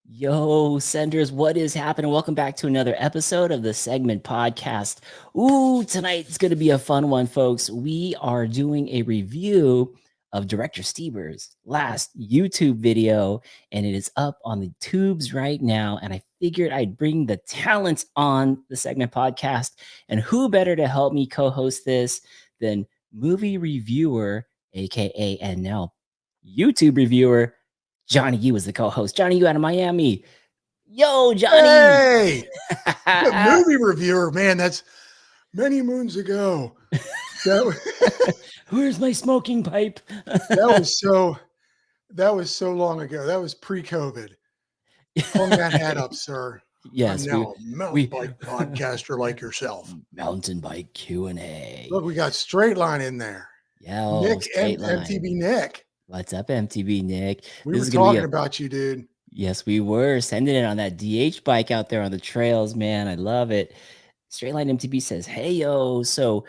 Yo, senders, what is happening? Welcome back to another episode of the Segment Podcast. Ooh, tonight's going to be a fun one, folks. We are doing a review of Director Steiber's last YouTube video, and it is up on the tubes right now. And I figured I'd bring the talent on the Segment Podcast. And who better to help me co-host this than movie reviewer, aka and now YouTube reviewer, Johnny Yu was the co-host. Johnny Yu out of Miami. Yo, Johnny. Hey, the movie reviewer, man, that's many moons ago. Where's my smoking pipe? that was so long ago. That was pre-COVID. Hung that hat up, sir. Yes, I'm now a mountain bike podcaster like yourself. Mountain bike Q&A. Look, we got Straight Line in there. Yeah, Nick and MTB Nick. What's up, MTB Nick? We were talking about you, dude. Yes, we were sending it on that DH bike out there on the trails, man. I love it. Straight Line MTB says, hey, yo. So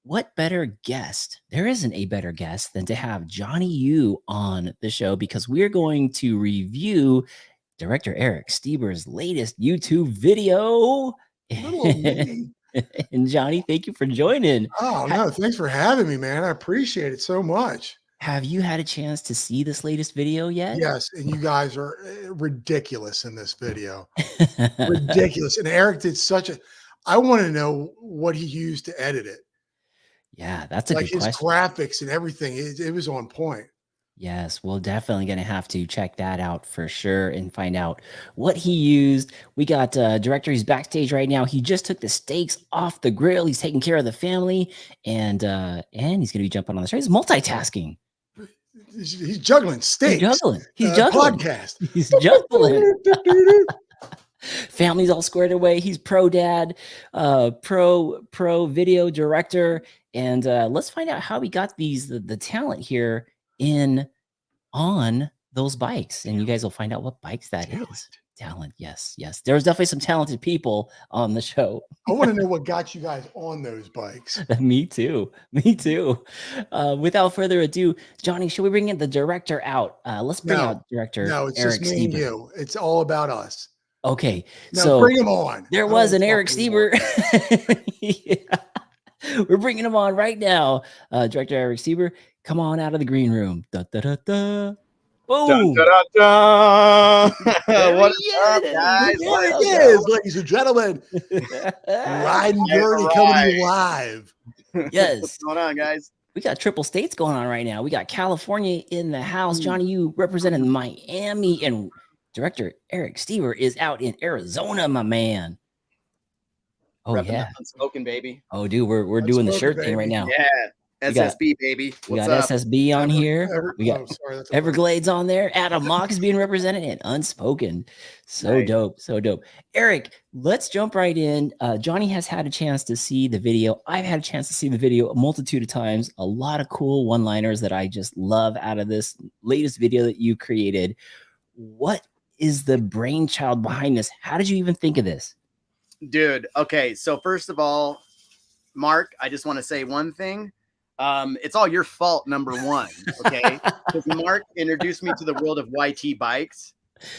what better guest? There isn't a better guest than to have Johnny Yu on the show because we're going to review Director Eric Steiber's latest YouTube video. And Johnny, thank you for joining. Oh, no, thanks for having me, man. I appreciate it so much. Have you had a chance to see this latest video yet? Yes, and you guys are ridiculous in this video. Ridiculous. And Eric did I want to know what he used to edit it. Yeah, that's a good question. Like his graphics and everything, it was on point. Yes, we're definitely going to have to check that out for sure and find out what he used. We got director, he's backstage right now. He just took the steaks off the grill. He's taking care of the family, and he's going to be jumping on the show. He's multitasking. He's juggling steaks. He's juggling. Podcast. He's juggling. Family's all squared away. He's pro dad, pro video director, and let's find out how he got the talent here on those bikes, and you guys will find out what bikes that is. Talent, yes. There's definitely some talented people on the show. I want to know what got you guys on those bikes. Me too. Without further ado, Johnny, should we bring in the director out? Let's bring out director. No, it's Eric just me and Steiber. you. It's all about us. Okay, now, so bring him on. There was an Eric Steiber. Yeah. We're bringing him on right now. Director Eric Steiber, come on out of the green room. Da, da, da, da. Boom. Da, da, da, da. What up, guys? There he is, ladies and gentlemen. Riding Dirty coming to you live. Yes. What's going on, guys? We got triple states going on right now. We got California in the house. Johnny, you representing Miami, and director Eric Steiber is out in Arizona, my man. Oh, Repping yeah. Unspoken, baby. Oh, dude, we're doing the shirt thing right now. Yeah. SSB, baby. We got SSB on here. We got Everglades on there. Adam Mock is being represented, and Unspoken. So dope. Eric, let's jump right in. Johnny has had a chance to see the video. I've had a chance to see the video a multitude of times. A lot of cool one-liners that I just love out of this latest video that you created. What is the brainchild behind this? How did you even think of this? Dude, okay. So first of all, Mark, I just want to say one thing. It's all your fault, number one, okay? Because Mark introduced me to the world of YT bikes,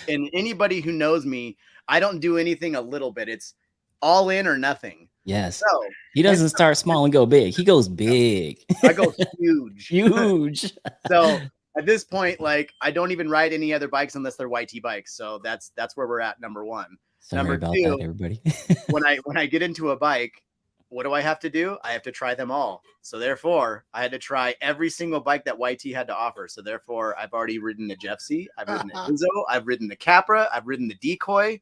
and anybody who knows me, I don't do anything a little bit. It's all in or nothing. Yes. So he doesn't start small and go big. He goes big. I go huge. Huge. So at this point, like, I don't even ride any other bikes unless they're YT bikes. So that's where we're at, number one. Sorry number about two, that, everybody. when I get into a bike, what do I have to do? I have to try them all. So therefore, I had to try every single bike that YT had to offer. So therefore, I've already ridden the Jeff C. I've ridden the Izzo. I've ridden the Capra. I've ridden the Decoy.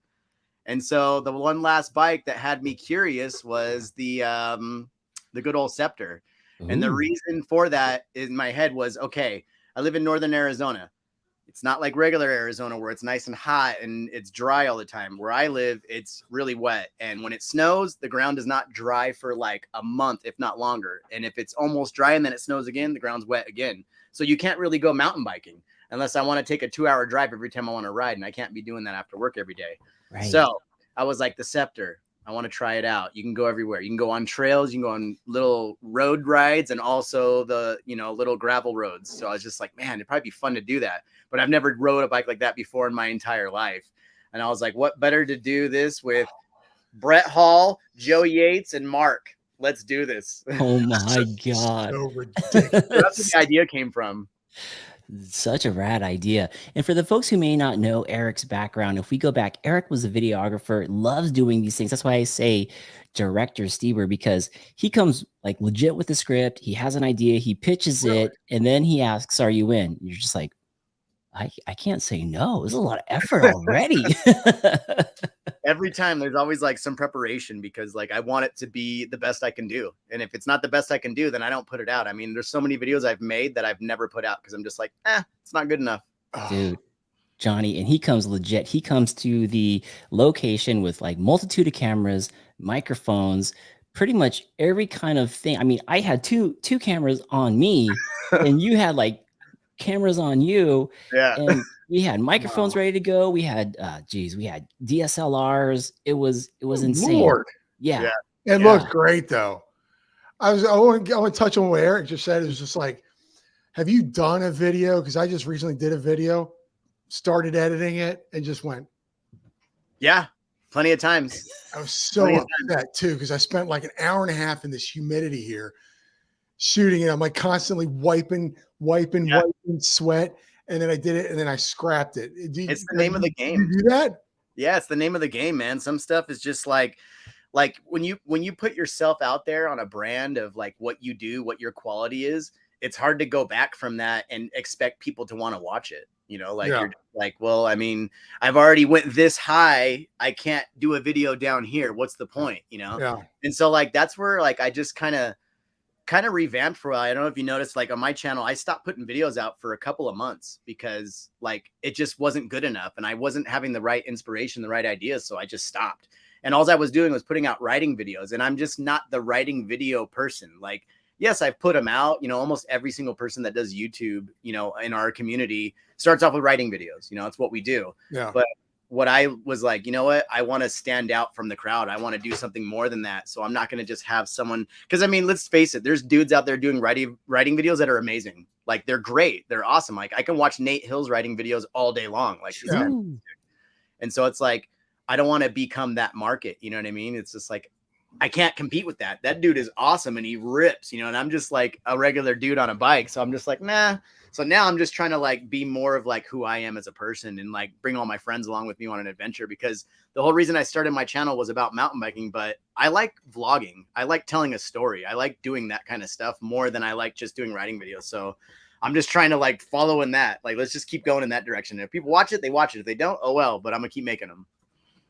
And so the one last bike that had me curious was the good old Scepter. Ooh. And the reason for that in my head was, okay, I live in northern Arizona. It's not like regular Arizona where it's nice and hot and it's dry all the time. Where I live, it's really wet. And when it snows, the ground is not dry for like a month, if not longer. And if it's almost dry and then it snows again, the ground's wet again. So you can't really go mountain biking unless I want to take a 2-hour drive every time I want to ride. And I can't be doing that after work every day. Right. So I was like, the Scepter. I want to try it out. You can go everywhere. You can go on trails, you can go on little road rides, and also the, you know, little gravel roads. So I was just like, man, it'd probably be fun to do that. But I've never rode a bike like that before in my entire life. And I was like, what better to do this with Brett Hall, Joe Yates, and Mark? Let's do this. Oh my God. So ridiculous. That's where the idea came from. Such a rad idea. And for the folks who may not know Eric's background, if we go back, Eric was a videographer, loves doing these things. That's why I say director Steiber, because he comes like legit with the script. He has an idea, he pitches it, and then he asks, "Are you in?" You're just like, I can't say no. There's a lot of effort already. Every time there's always like some preparation, because like I want it to be the best I can do. And if it's not the best I can do, then I don't put it out. I mean, there's so many videos I've made that I've never put out because I'm just like, it's not good enough. Dude, Johnny, and he comes legit. He comes to the location with like multitude of cameras, microphones, pretty much every kind of thing. I mean, I had two cameras on me, and you had like cameras on you. Yeah. And we had microphones ready to go. We had we had DSLRs. It was insane. Lord. Yeah. It looked great though. I want to touch on what Eric just said. It was just like, have you done a video? Because I just recently did a video, started editing it, and just went. Yeah, plenty of times. I was so upset too, because I spent like an hour and a half in this humidity here shooting it. I'm like constantly wiping sweat. And then I did it, and then I scrapped it. It's the name of the game. You do that? Yeah, it's the name of the game, man. Some stuff is just like when you put yourself out there on a brand of like what you do, what your quality is, it's hard to go back from that and expect people to want to watch it. You know, like you're like, well, I mean, I've already went this high. I can't do a video down here. What's the point? You know? Yeah. And so like that's where like I just kind of revamped for a while. I don't know if you noticed, like on my channel, I stopped putting videos out for a couple of months because like it just wasn't good enough and I wasn't having the right inspiration, the right ideas. So I just stopped. And all I was doing was putting out writing videos, and I'm just not the writing video person. Like, yes, I've put them out, you know, almost every single person that does YouTube, you know, in our community starts off with writing videos. You know, it's what we do. Yeah. But what I was like, you know what? I want to stand out from the crowd. I want to do something more than that. So I'm not going to just have someone, because I mean, let's face it, there's dudes out there doing writing videos that are amazing. Like they're great. They're awesome. Like I can watch Nate Hill's writing videos all day long. Like, and so it's like, I don't want to become that market. You know what I mean? It's just like, I can't compete with that. That dude is awesome and he rips, you know, and I'm just like a regular dude on a bike. So I'm just like, nah. So now I'm just trying to like be more of like who I am as a person and like bring all my friends along with me on an adventure, because the whole reason I started my channel was about mountain biking, but I like vlogging. I like telling a story. I like doing that kind of stuff more than I like just doing writing videos. So I'm just trying to like follow in that. Like, let's just keep going in that direction. If people watch it, they watch it. If they don't, oh well, but I'm gonna keep making them.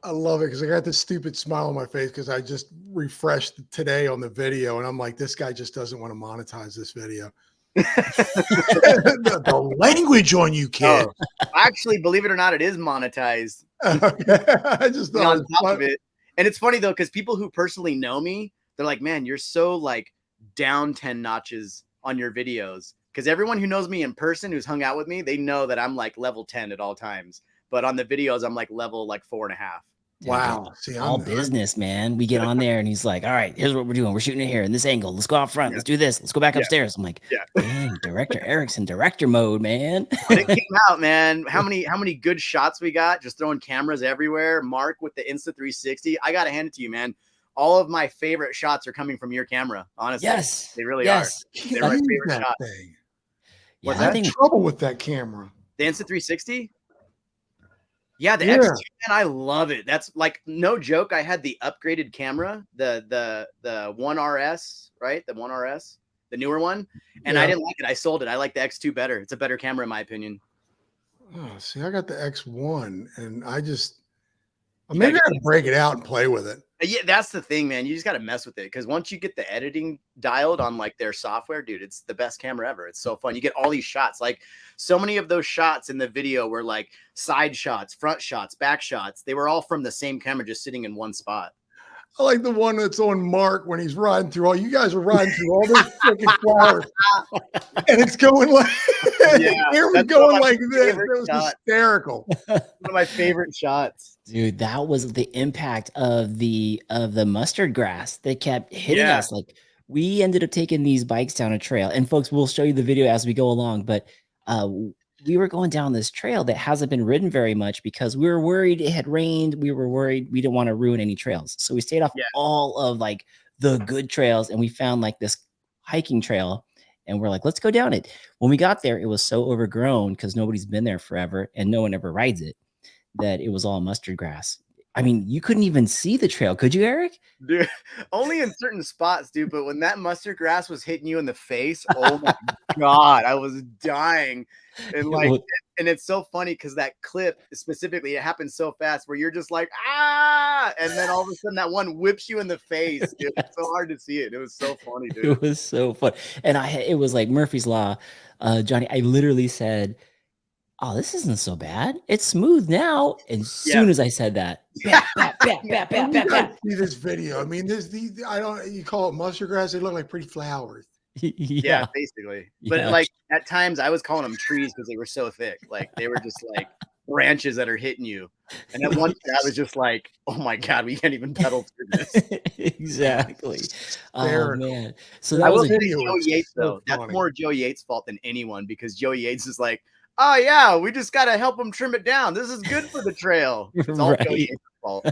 I love it because I got this stupid smile on my face because I just refreshed today on the video and I'm like, this guy just doesn't want to monetize this video. the language on you, kid. Oh, actually, believe it or not, it is monetized. I just thought on top of it. And it's funny though, because people who personally know me, they're like, man, you're so like down 10 notches on your videos. Because everyone who knows me in person, who's hung out with me, they know that I'm like level 10 at all times. But on the videos, I'm like level like 4.5. Wow. See, all business, man. We get on there and he's like, all right, here's what we're doing. We're shooting it here in this angle. Let's go out front. Let's do this. Let's go back upstairs. I'm like, dang, Director Eric's in director mode, man. But it came out, man. How many good shots we got? Just throwing cameras everywhere. Mark with the Insta360. I got to hand it to you, man. All of my favorite shots are coming from your camera, honestly. Yes. They really are. They're my favorite shots. Yeah, I had trouble with that camera. The Insta360? Yeah, the X2, man, I love it. That's like no joke. I had the upgraded camera, the 1RS, right? The 1RS, the newer one, and I didn't like it. I sold it. I like the X2 better. It's a better camera in my opinion. Oh, see, I got the X1, and I just maybe I gotta break it out and play with it. Yeah, that's the thing, man. You just got to mess with it because once you get the editing dialed on like their software, dude, it's the best camera ever. It's so fun. You get all these shots. Like so many of those shots in the video were like side shots, front shots, back shots. They were all from the same camera, just sitting in one spot. I like the one that's on Mark when he's riding through all. You guys are riding through all those freaking flowers, and it's going like, Yeah, here was that's one of going my like this. It favorite was shots. hysterical. One of my favorite shots. Dude, that was the impact of the mustard grass that kept hitting Yeah. us. Like we ended up taking these bikes down a trail, and folks, we'll show you the video as we go along. But we were going down this trail that hasn't been ridden very much because we were worried it had rained. We were worried we didn't want to ruin any trails, so we stayed off Yeah. all of like the good trails, and we found like this hiking trail. And we're like, let's go down it. When we got there, it was so overgrown because nobody's been there forever and no one ever rides it, that it was all mustard grass. I mean, you couldn't even see the trail, could you, Eric? Dude, only in certain spots, dude. But when that mustard grass was hitting you in the face, oh my God, I was dying. And like, and it's so funny because that clip specifically, it happened so fast where you're just like, ah, and then all of a sudden that one whips you in the face. Dude. It's so hard to see it. It was so funny, dude. It was so fun. And it was like Murphy's Law. Johnny, I literally said, oh, this isn't so bad. It's smooth now. And as soon as I said that, See this video. I mean, you call it mustard grass. They look like pretty flowers. Yeah, basically. But like at times I was calling them trees because they were so thick. Like they were just like branches that are hitting you. And at one point I was just like, oh my God, we can't even pedal through this. Exactly. Oh man. So I that will was say Joe Yates though. That's more Joe Yates' fault than anyone because Joe Yates is like, oh yeah, we just gotta help them trim it down. This is good for the trail. It's all Joe Yates' fault.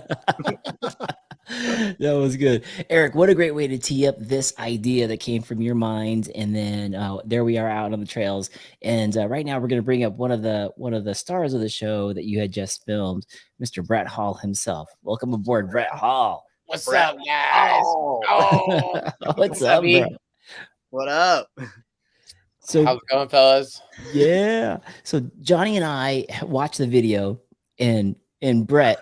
That was good. Eric, what a great way to tee up this idea that came from your mind. And then there we are out on the trails. And right now we're going to bring up one of the stars of the show that you had just filmed, Mr. Brett Hall himself. Welcome aboard, Brett Hall. What's up, guys? Oh. What's up, bro? What up? So how's it going, fellas? Yeah. So Johnny and I watched the video, and Brett,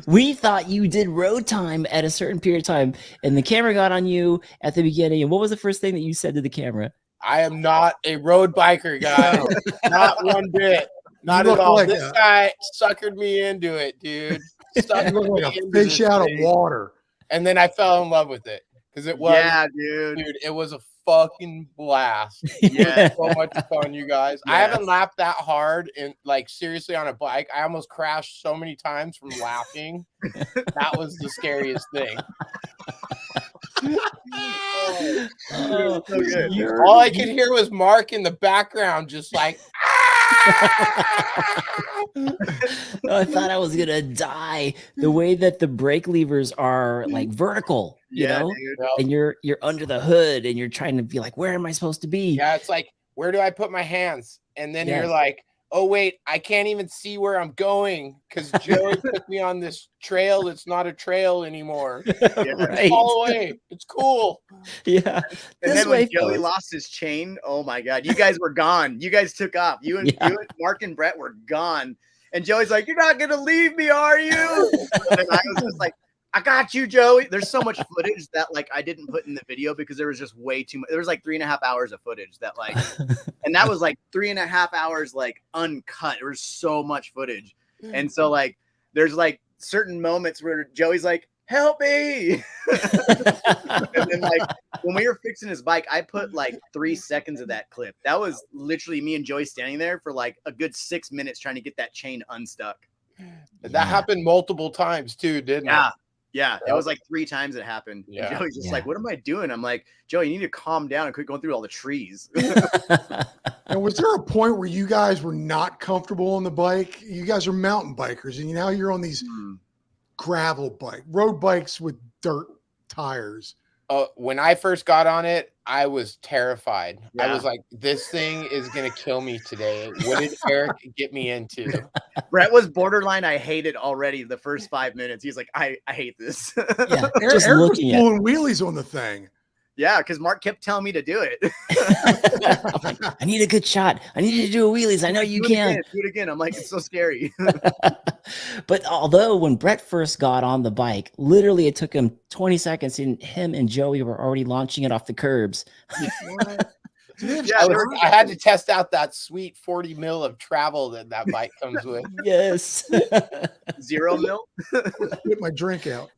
we thought you did road time at a certain period of time, and the camera got on you at the beginning. And what was the first thing that you said to the camera? I am not a road biker, guy. Not one bit. Not at all. Like this guy suckered me into it, dude. You look like a fish out of water. And then I fell in love with it because it was, dude, it was a fucking blast. Yeah, so much fun, you guys. Yes. I haven't laughed that hard and like seriously on a bike. I almost crashed so many times from laughing. That was the scariest thing. So good. All I could hear was Mark in the background, just like. I thought I was gonna die. The way that the brake levers are like vertical, you know, dude. And you're under the hood and you're trying to be like, where am I supposed to be? Yeah, it's like, where do I put my hands? And then you're like, oh wait, I can't even see where I'm going because Joey took me on this trail that's not a trail anymore. Right. All away. It's cool. Yeah. And then when Joey lost his chain, oh my God, you guys were gone. You guys took off. You and Mark and Brett were gone. And Joey's like, you're not gonna leave me, are you? And I was just like, I got you, Joey. There's so much footage that like I didn't put in the video because there was just way too much. There was like 3.5 hours of footage that like, and that was like 3.5 hours like uncut. There was so much footage, and so like there's like certain moments where Joey's like, "Help me!" And then like when we were fixing his bike, I put like 3 seconds of that clip. That was literally me and Joey standing there for like a good 6 minutes trying to get that chain unstuck. That happened multiple times too, didn't it? Yeah, it was like 3 times it happened. Yeah. And Joey's just like, what am I doing? I'm like, Joey, you need to calm down and quit going through all the trees. And was there a point where you guys were not comfortable on the bike? You guys are mountain bikers, and now you're on these gravel road bikes with dirt tires. When I first got on it, I was terrified. I was like, this thing is going to kill me today. What did Eric get me into? Brett was borderline. I hate it already. The first 5 minutes. He's like, I hate this. Yeah, Eric was pulling wheelies on the thing. Yeah, because Mark kept telling me to do it. I need a good shot. I need you to do a wheelies. I know you can. Do it again. I'm like, it's so scary. But although when Brett first got on the bike, literally it took him 20 seconds and him and Joey were already launching it off the curbs. I had to test out that sweet 40 mil of travel that bike comes with. Yes. 0 mil. Get my drink out.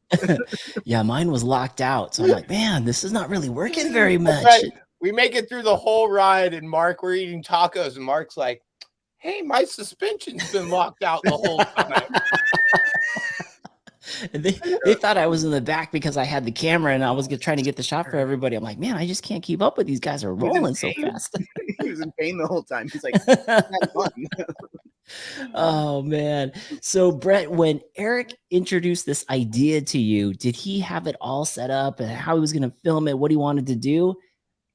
Yeah, mine was locked out. So I'm like, man, this is not really working very much. Right. We make it through the whole ride, and Mark, we're eating tacos, and Mark's like, hey, my suspension's been locked out the whole time. And they thought I was in the back because I had the camera and I was trying to get the shot for everybody. I'm like, man, I just can't keep up with these guys are rolling so fast. He was in pain the whole time. He's like, oh man. So Brett, when Eric introduced this idea to you, did he have it all set up and how he was going to film it, what he wanted to do?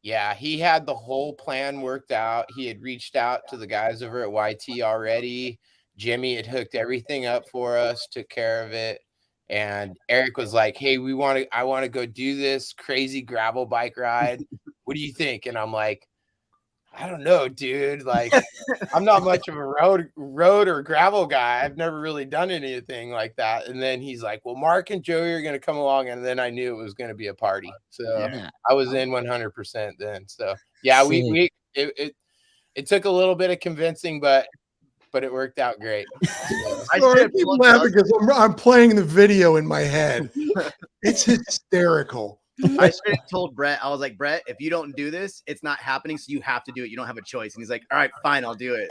Yeah, he had the whole plan worked out. He had reached out to the guys over at YT already. Jimmy had hooked everything up for us, took care of it. And Eric was like, hey, I want to go do this crazy gravel bike ride. What do you think? And I'm like, I don't know, dude. Like, I'm not much of a road or gravel guy. I've never really done anything like that. And then he's like, well, Mark and Joey are going to come along. And then I knew it was going to be a party. So I was in 100% then. So yeah, it took a little bit of convincing, but it worked out great. I keep laughing because I'm playing the video in my head. It's hysterical. I straight told Brett, I was like, Brett, if you don't do this, it's not happening. So you have to do it. You don't have a choice. And he's like, all right, fine, I'll do it.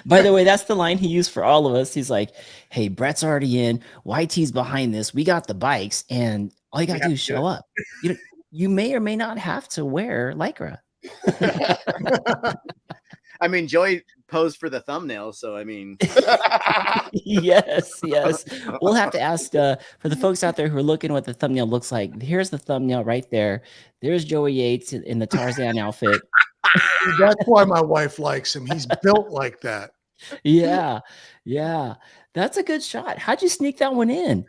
By the way, that's the line he used for all of us. He's like, hey, Brett's already in. YT's behind this. We got the bikes. And all you got to do is show up. You may or may not have to wear Lycra. I mean, Joey posed for the thumbnail, so I mean, yes. We'll have to ask for the folks out there who are looking what the thumbnail looks like. Here's the thumbnail right there. There's Joey Yates in the Tarzan outfit. That's why my wife likes him. He's built like that. Yeah. That's a good shot. How'd you sneak that one in?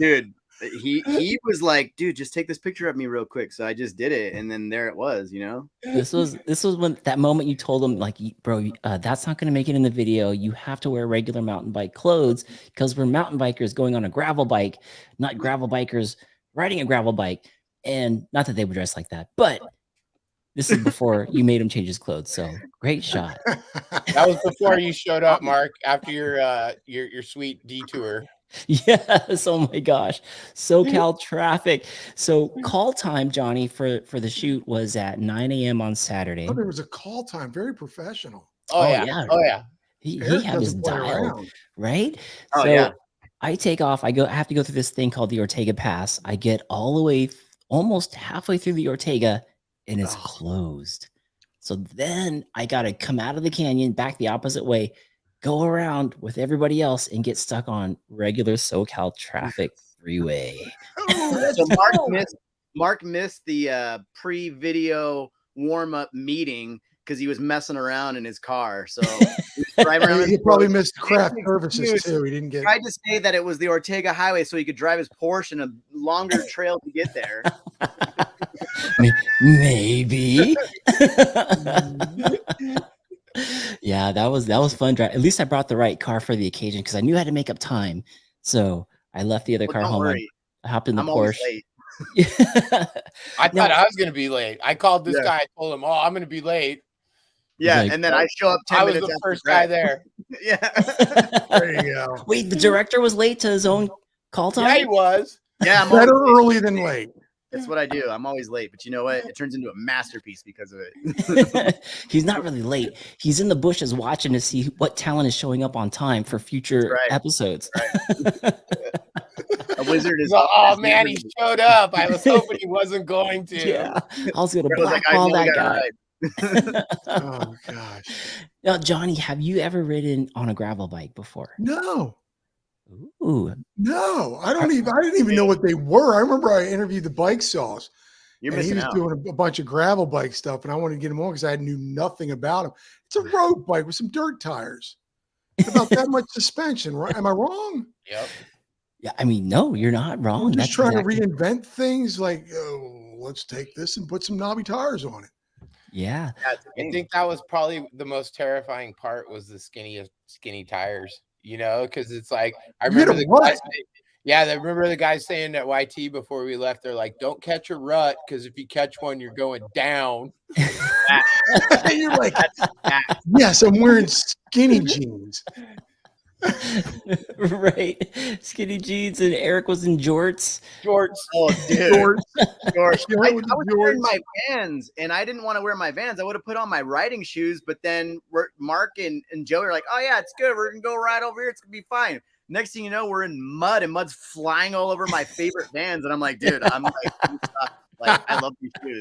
Dude, he was like, dude, just take this picture of me real quick. So I just did it, and then there it was, This was when that moment you told him, like, bro, that's not going to make it in the video. You have to wear regular mountain bike clothes because we're mountain bikers going on a gravel bike, not gravel bikers riding a gravel bike. And not that they would dress like that, but this is before you made him change his clothes. So great shot. That was before you showed up, Mark, after your sweet detour. Yes. Oh my gosh. SoCal traffic. So call time, Johnny, for the shoot was at 9 a.m. on Saturday. Oh, there was a call time. Very professional. Oh yeah. He had his dial, right? Oh yeah. I take off. I have to go through this thing called the Ortega Pass. I get all the way, almost halfway through the Ortega, and it's closed. So then I got to come out of the canyon, back the opposite way, go around with everybody else and get stuck on regular SoCal traffic freeway. So Mark missed the pre-video warm-up meeting because he was messing around in his car. So he probably missed craft services too. He didn't get. Tried to say that it was the Ortega Highway so he could drive his Porsche in a longer trail to get there. Maybe. Yeah, that was fun. At least I brought the right car for the occasion because I knew I had to make up time. So I left the other car home. I hopped in the Porsche. I thought I was going to be late. I called this guy. I told him, I'm going to be late. Yeah, and then I show up 10 minutes. I was the first guy there. Yeah. There you go. Wait, the director was late to his own call time? Yeah, he was. Yeah, I'm better early than late. That's what I do. I'm always late, but you know what? It turns into a masterpiece because of it. He's not really late. He's in the bushes watching to see what talent is showing up on time for future episodes. Right. A wizard is. Oh man, he showed up. I was hoping he wasn't going to. Yeah, I was going to blackball that guy. Oh gosh. Now, Johnny, have you ever ridden on a gravel bike before? No. Ooh. No, I didn't even know what they were. I remember I interviewed the bike sauce. He was doing a bunch of gravel bike stuff, and I wanted to get him on because I knew nothing about him. It's a road bike with some dirt tires. About that much suspension, right? Am I wrong? Yep. Yeah, I mean, no, you're not wrong. I'm just trying to reinvent things. Like, let's take this and put some knobby tires on it. Yeah, I think that was probably the most terrifying part was the skinny tires. Because it's like I remember Yeah, I remember the guys saying at YT before we left, they're like, don't catch a rut, because if you catch one, you're going down. You're like, yes, I'm wearing skinny jeans. Right. Skinny jeans, and Eric was in jorts. Jorts. Oh, dude. Jorts. I was jorts. wearing my Vans, and I didn't want to wear my Vans. I would have put on my riding shoes, but then Mark and Joey are like, oh, yeah, it's good. We're going to go ride over here. It's going to be fine. Next thing you know, we're in mud, and mud's flying all over my favorite Vans. And I'm like, dude, I'm like, I love these shoes.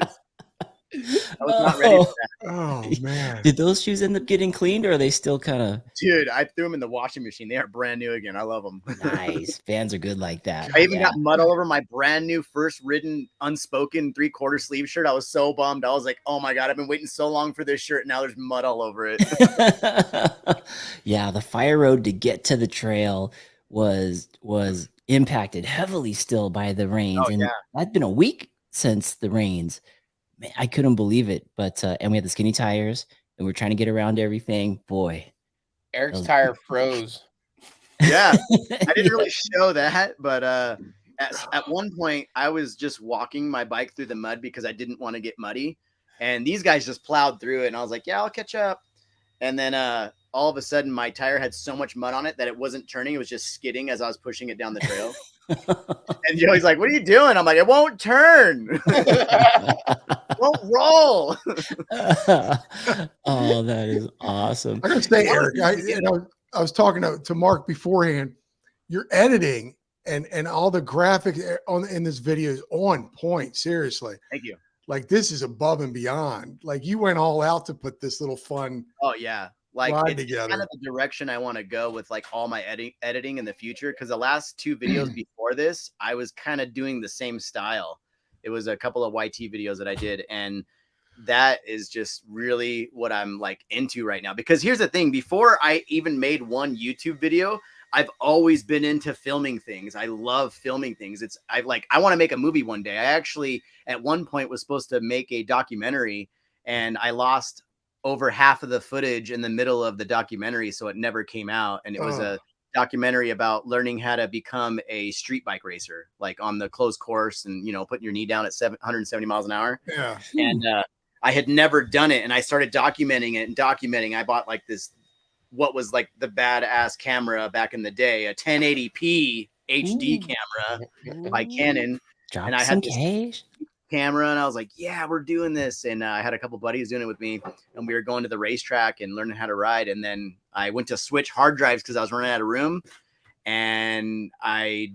I was not ready for that. Oh, man. Did those shoes end up getting cleaned, or are they still kind of? Dude, I threw them in the washing machine. They are brand new again. I love them. Nice. Fans are good like that. I even got mud all over my brand new first ridden unspoken 3/4 sleeve shirt. I was so bummed. I was like, oh my God, I've been waiting so long for this shirt. Now there's mud all over it. Yeah, the fire road to get to the trail was impacted heavily still by the rains. And that's been a week since the rains. Man, I couldn't believe it. But and we had the skinny tires, and we're trying to get around everything. Boy, Eric's tire froze. Yeah, I didn't really show that, but at one point I was just walking my bike through the mud because I didn't want to get muddy, and these guys just plowed through it, and I was like, yeah, I'll catch up. And then all of a sudden my tire had so much mud on it that it wasn't turning, it was just skidding as I was pushing it down the trail. And Joey's like, what are you doing? I'm like, it won't turn. Won't roll. Oh, that is awesome. I gotta say, Eric, I was talking to Mark beforehand. Your editing and all the graphics in this video is on point. Seriously. Thank you. Like, this is above and beyond. Like, you went all out to put this little fun. Oh yeah. Like, it's together. kind of the direction I want to go with like all my editing in the future. Cause the last 2 videos before this, I was kind of doing the same style. It was a couple of YT videos that I did. And that is just really what I'm like into right now. Because here's the thing, before I even made one YouTube video, I've always been into filming things. I love filming things. I want to make a movie one day. I actually at one point was supposed to make a documentary, and I lost over half of the footage in the middle of the documentary, so it never came out. And it was a documentary about learning how to become a street bike racer, like on the closed course, and putting your knee down at 170 miles an hour. Yeah. And I had never done it, and I started documenting it and documenting. I bought like this, what was like the badass camera back in the day, a 1080p HD camera by Canon. And I had this camera, and I was like, yeah, we're doing this. And I had a couple buddies doing it with me, and we were going to the racetrack and learning how to ride. And then I went to switch hard drives because I was running out of room, and I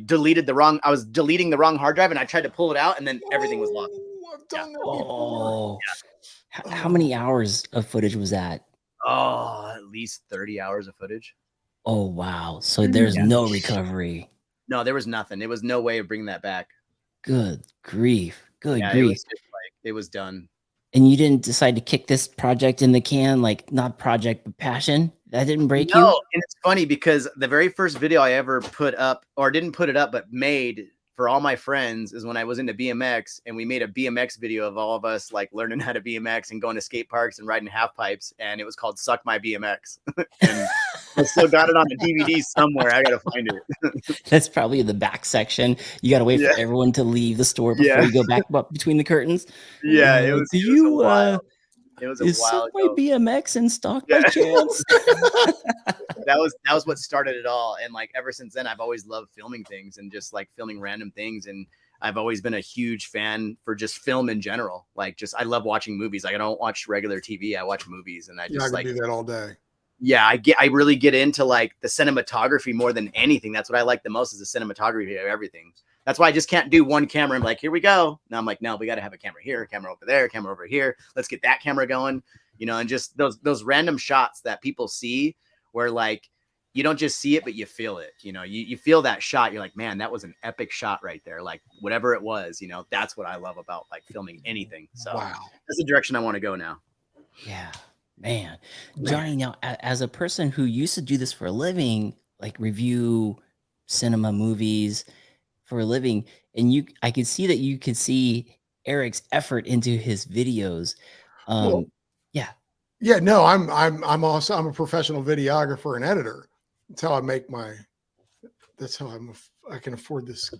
deleted the wrong, I was deleting the wrong hard drive, and I tried to pull it out, and then everything was lost. I've done that before. Yeah. How many hours of footage was that? Oh, at least 30 hours of footage. Oh, wow. So there's no recovery. No, there was nothing. There was no way of bringing that back. Good grief. Good grief. It was just like, it was done. And you didn't decide to kick this project in the can, like not project, but passion? That didn't break you? No, and it's funny because the very first video I ever put up, or didn't put it up, but made for all my friends, is when I was into BMX, and we made a BMX video of all of us like learning how to BMX and going to skate parks and riding half pipes, and it was called Suck My BMX. And I still got it on a DVD somewhere. I gotta find it. That's probably in the back section. You gotta wait for everyone to leave the store before you go back up between the curtains. Yeah, it was. It was a while ago. My BMX in stock by chance? that was what started it all. And like ever since then, I've always loved filming things and just like filming random things. And I've always been a huge fan for just film in general. Like, just I love watching movies. Like, I don't watch regular TV. I watch movies, and I just I can do that all day. Yeah, I really get into like the cinematography more than anything. That's what I like the most, is the cinematography of everything. That's why I just can't do one camera and like, here we go. Now I'm like, no, we got to have a camera here, camera over there, camera over here. Let's get that camera going, and just those random shots that people see where like, you don't just see it, but you feel it, you feel that shot. You're like, man, that was an epic shot right there. Like whatever it was, that's what I love about like filming anything. So that's the direction I want to go now. Yeah, man. Johnnie, now as a person who used to do this for a living, like review cinema movies for a living, and I could see that you could see Eric's effort into his videos. No, I'm a professional videographer and editor. That's how I make my that's how I can afford this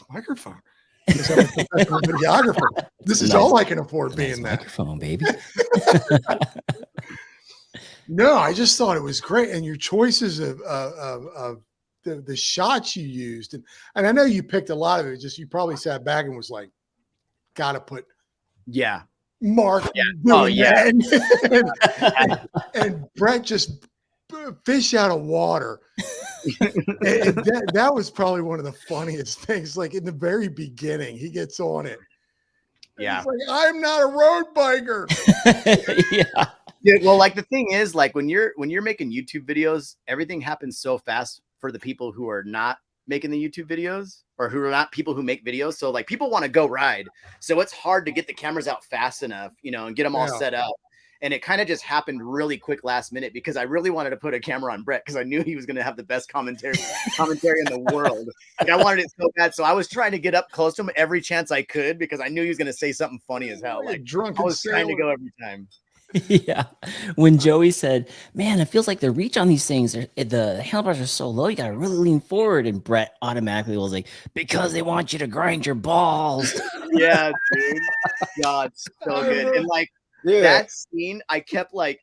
microphone. Because I'm a professional videographer. This is all I can afford being that microphone, baby. No, I just thought it was great, and your choices of the shots you used, and I know you picked a lot of it. Just you probably sat back and was like, "Got to put Mark doing that," and Brett just fish out of water. And that was probably one of the funniest things. Like in the very beginning, he gets on it. Yeah, he's like, I'm not a road biker. Yeah, well, like the thing is, like when you're making YouTube videos, everything happens so fast for the people who are not making the YouTube videos or who are not people who make videos. So like people want to go ride. So it's hard to get the cameras out fast enough, and get them all set up. And it kind of just happened really quick last minute because I really wanted to put a camera on Brett because I knew he was going to have the best commentary in the world. Like I wanted it so bad. So I was trying to get up close to him every chance I could because I knew he was going to say something funny as hell. Like drunk. I was trying to go every time. Yeah. When Joey said, man, it feels like the reach on these things, the handlebars are so low, you got to really lean forward. And Brett automatically was like, because they want you to grind your balls. Yeah, dude. God, so good. And like that scene, I kept like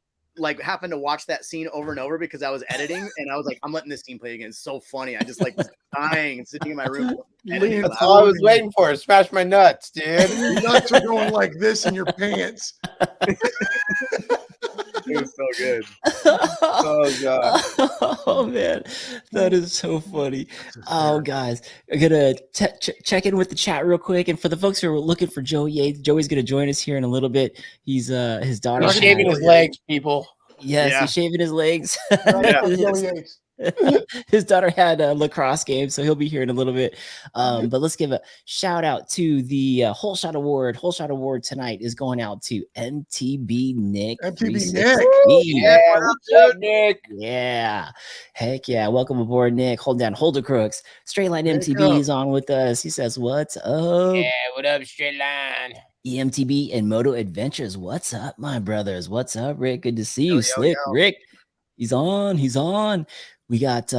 happened to watch that scene over and over because I was editing and I was like, I'm letting this scene play again. It's so funny. I just like was dying, sitting in my room. That's all I was waiting for. Smash my nuts, dude. Your nuts are going like this in your pants. It was so good. Oh god. Oh man, that is so funny. Oh guys, I'm gonna check in with the chat real quick. And for the folks who are looking for Joey Yates, Joey's gonna join us here in a little bit. He's his daughter. He's shaving his legs, people. Yes, he's shaving his legs. Joey Yates. His daughter had a lacrosse game, so he'll be here in a little bit. But let's give a shout out to the Whole Shot Award. Whole Shot Award tonight is going out to MTB Nick. MTB Nick. Yeah, what's up, Nick? Yeah. Heck yeah. Welcome aboard, Nick. Hold down, Holder Crooks. Straight Line MTB is on with us. He says, what's up? Yeah, what up, Straight Line? EMTB and Moto Adventures. What's up, my brothers? What's up, Rick? Good to see you. Slick Rick. He's on. We got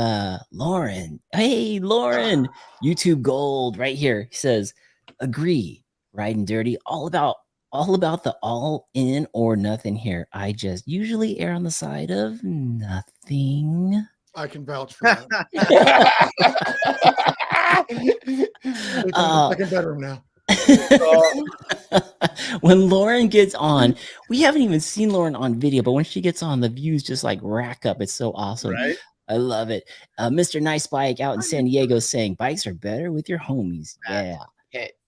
Lauren. Hey, Lauren. YouTube Gold right here. He says, agree, riding dirty. All about the all in or nothing here. I just usually err on the side of nothing. I can vouch for that. Second bedroom now. When Lauren gets on, we haven't even seen Lauren on video, but when she gets on, the views just like rack up. It's so awesome. Right? I love it. Mr. Nice Bike out in San Diego saying bikes are better with your homies. Yeah.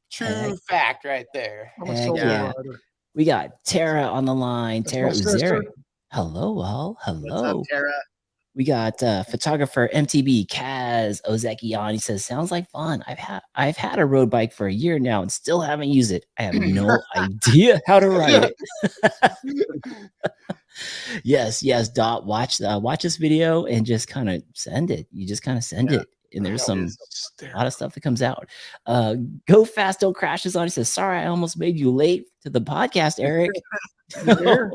True fact right there. I'm a solo rider. We got Tara on the line. That's Tara my sister. Uzeri. Hello, all. Hello. What's up, Tara? We got photographer MTB Kaz Ozeki on. He says, sounds like fun. I've had a road bike for a year now and still haven't used it. I have no idea how to ride it. Yes, Dot. Watch this video and just kind of send it. You just kind of send it. And there's a lot of stuff that comes out. Go Fast, Don't Crash is on. He says, sorry, I almost made you late to the podcast, Eric. Yeah.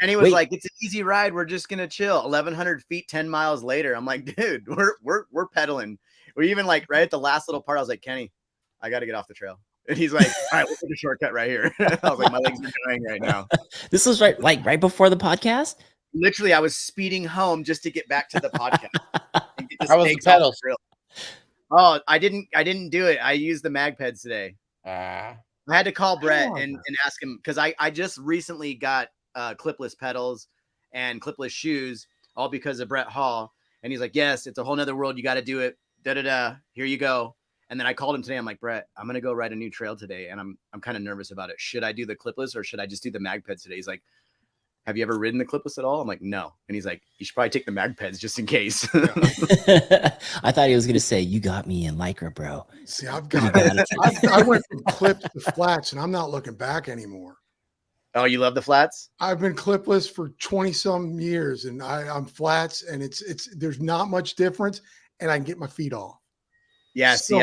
And he was like, it's an easy ride. We're just going to chill. 1,100 feet, 10 miles later. I'm like, dude, we're pedaling. We're even like right at the last little part. I was like, Kenny, I got to get off the trail. And he's like, all right, we'll take a shortcut right here. I was like, my legs are dying right now. This was right before the podcast? Literally, I was speeding home just to get back to the podcast. How was the pedals? Oh, I didn't do it. I used the MagPeds today. I had to call Brett and ask him because I just recently got clipless pedals and clipless shoes, all because of Brett Hall. And he's like, yes, it's a whole nother world. You got to do it. Here you go. And then I called him today. I'm like, Brett, I'm going to go ride a new trail today. And I'm kind of nervous about it. Should I do the clipless or should I just do the MagPeds today? He's like, have you ever ridden the clipless at all? I'm like, no. And he's like, you should probably take the MagPeds just in case. I thought he was going to say, you got me in Lycra, bro. See, I went from clips to flats and I'm not looking back anymore. Oh, you love the flats? I've been clipless for 20 some years and I'm flats and there's not much difference and I can get my feet off. Yeah. See,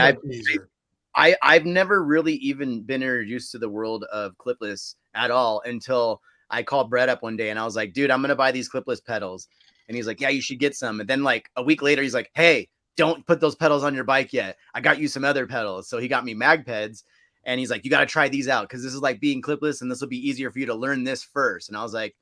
I've never really even been introduced to the world of clipless at all until I called Brett up one day and I was like, dude, I'm going to buy these clipless pedals. And he's like, yeah, you should get some. And then like a week later, he's like, hey, don't put those pedals on your bike yet. I got you some other pedals. So he got me mag peds, and he's like, you got to try these out because this is like being clipless, and this will be easier for you to learn this first. And I was like,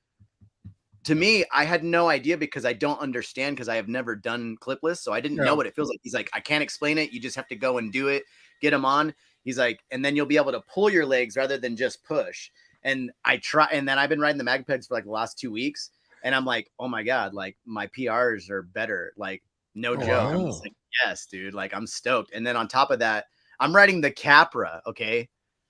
to me, I had no idea because I don't understand because I have never done clipless. So I didn't know what it feels like. He's like, I can't explain it. You just have to go and do it, get them on. He's like, and then you'll be able to pull your legs rather than just push. And I try, and then I've been riding the mag peds for like the last 2 weeks. And I'm like, oh my God, like my PRs are better. Like, no joke. I'm just like, yes, dude. Like, I'm stoked. And then on top of that, I'm riding the Capra. Okay.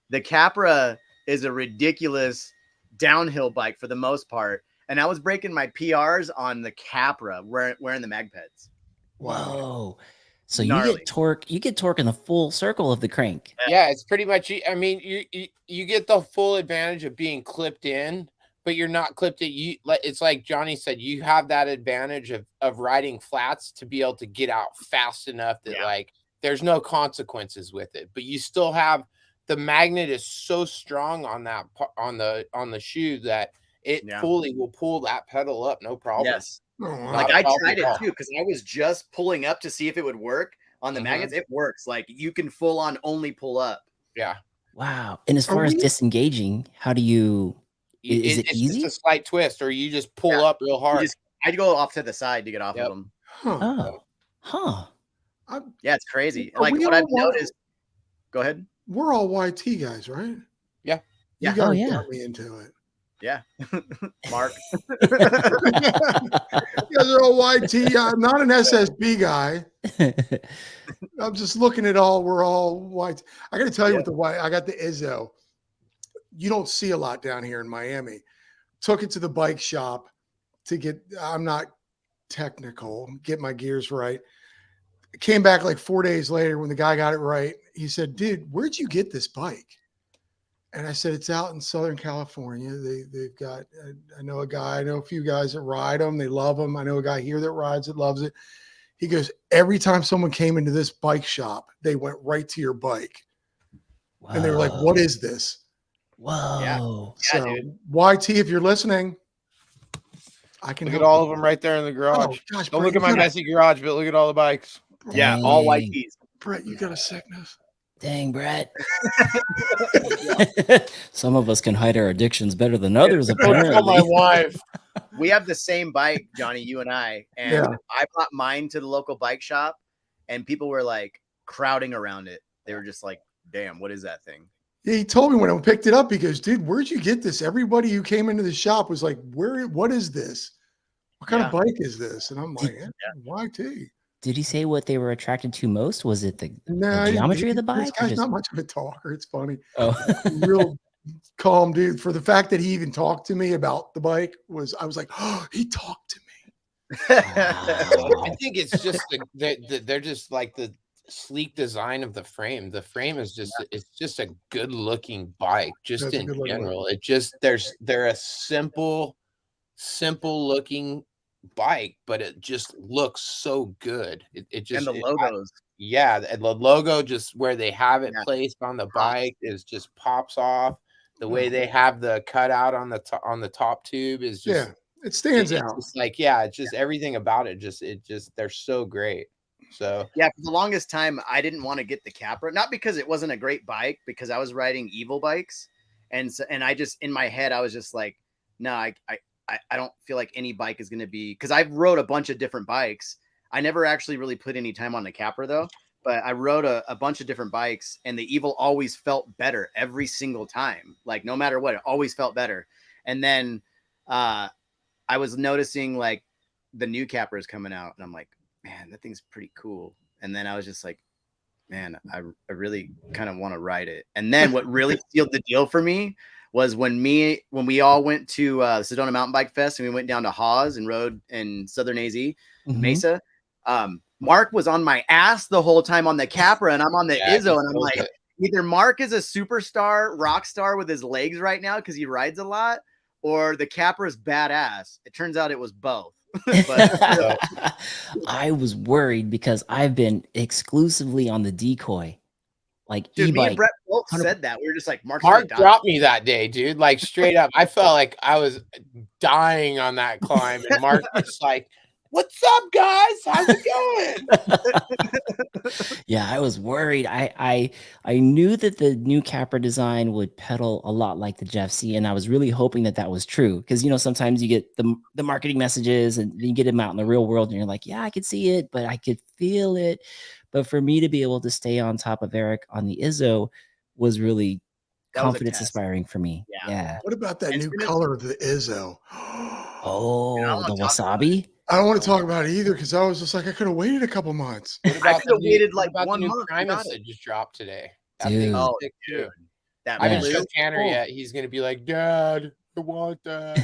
The Capra is a ridiculous downhill bike for the most part. And I was breaking my PRs on the Capra wearing the mag peds. Whoa. So Gnarly. you get torque in the full circle of the crank. Yeah, it's pretty much, I mean, you get the full advantage of being clipped in, but you're not clipped in. It's like Johnny said, you have that advantage of riding flats to be able to get out fast enough that like there's no consequences with it, but you still have the magnet is so strong on that on the shoe that it fully will pull that pedal up, no problem. Yes. Like I tried it too because I was just pulling up to see if it would work on the magnets. It works. Like you can full on only pull up. Yeah. Wow. And as far as disengaging, how do you? Is it easy? It's a slight twist, or you just pull up real hard. I'd go off to the side to get off of them. Yeah, it's crazy. Like what I've noticed. Go ahead. We're all YT guys, right? Yeah. You guys got me into it. Yeah. Mark. You guys are all YT. I'm not an SSB guy. I'm just looking at we're all white. I got to tell you with the white, I got the Izzo. You don't see a lot down here in Miami. Took it to the bike shop to get, I'm not technical, get my gears right. Came back like 4 days later when the guy got it right. He said, dude, where'd you get this bike? And I said, it's out in Southern California. They've got, I know a few guys that ride them. They love them. I know a guy here that rides it, loves it. He goes, every time someone came into this bike shop, they went right to your bike. Wow. And they were like, what is this? Whoa. Yeah. So dude. YT, if you're listening, I can look at all of them right there in the garage. Oh, gosh, don't look at my messy garage, but look at all the bikes. Dang. Yeah, all YTs. Brett, you got a sickness. Dang, Brett. Some of us can hide our addictions better than others, apparently. Tell my wife. We have the same bike, Johnny, you and I. And I brought mine to the local bike shop, and people were like crowding around it. They were just like, damn, what is that thing? Yeah, he told me when I picked it up, he goes, dude, where'd you get this? Everybody who came into the shop was like, what is this? What kind of bike is this? And I'm like, YT. Did he say what they were attracted to most? Was it the geometry of the bike? This guy's not much of a talker. It's funny. Oh, real calm dude. For the fact that he even talked to me about the bike I was like, oh, he talked to me. I think it's just they're just like the sleek design of the frame. The frame is just it's just a good looking bike. Just in general, it just they're a simple looking bike, but it just looks so good. It just, and the logos, and the logo just where they have it placed on the bike is just pops off. The way they have the cutout on the top tube is just it stands out. It's like it's just everything about it just they're so great. So for the longest time I didn't want to get the Capra, not because it wasn't a great bike, because I was riding evil bikes, and I just in my head I was just like, no, I don't feel like any bike is going to be, because I've rode a bunch of different bikes. I never actually really put any time on the Capra though, but I rode a bunch of different bikes, and the Evil always felt better every single time. Like no matter what, it always felt better. And then I was noticing like the new Capra is coming out, and I'm like, man, that thing's pretty cool. And then I was just like, man, I really kind of want to ride it. And then what really sealed the deal for me was when we all went to Sedona Mountain Bike Fest, and we went down to Hawes and rode in Southern AZ, Mesa. Mark was on my ass the whole time on the Capra, and I'm on the Izzo, and I'm like, either Mark is a superstar rock star with his legs right now because he rides a lot, or the Capra is badass. It turns out it was both. But, I was worried because I've been exclusively on the decoy. Like dude, e-bike. me and Brett both said that. We were just like, Mark dropped me that day, dude. Like straight up. I felt like I was dying on that climb. And Mark was like, what's up, guys? How's it going? Yeah, I was worried. I knew that the new capper design would pedal a lot like the Jeff C, and I was really hoping that that was true because sometimes you get the marketing messages and you get them out in the real world, and you're like, yeah, I could see it, but I could feel it. But for me to be able to stay on top of Eric on the Izzo was really confidence inspiring for me. Yeah. What about that new color of the Izzo? Oh, the wasabi. I don't want to talk about it either because I was just like, I could have waited a couple months. I could have waited like 1 month. Primus that just dropped today. Dude. Oh, dude. I haven't showed Tanner yet. He's gonna be like, Dad, I want that.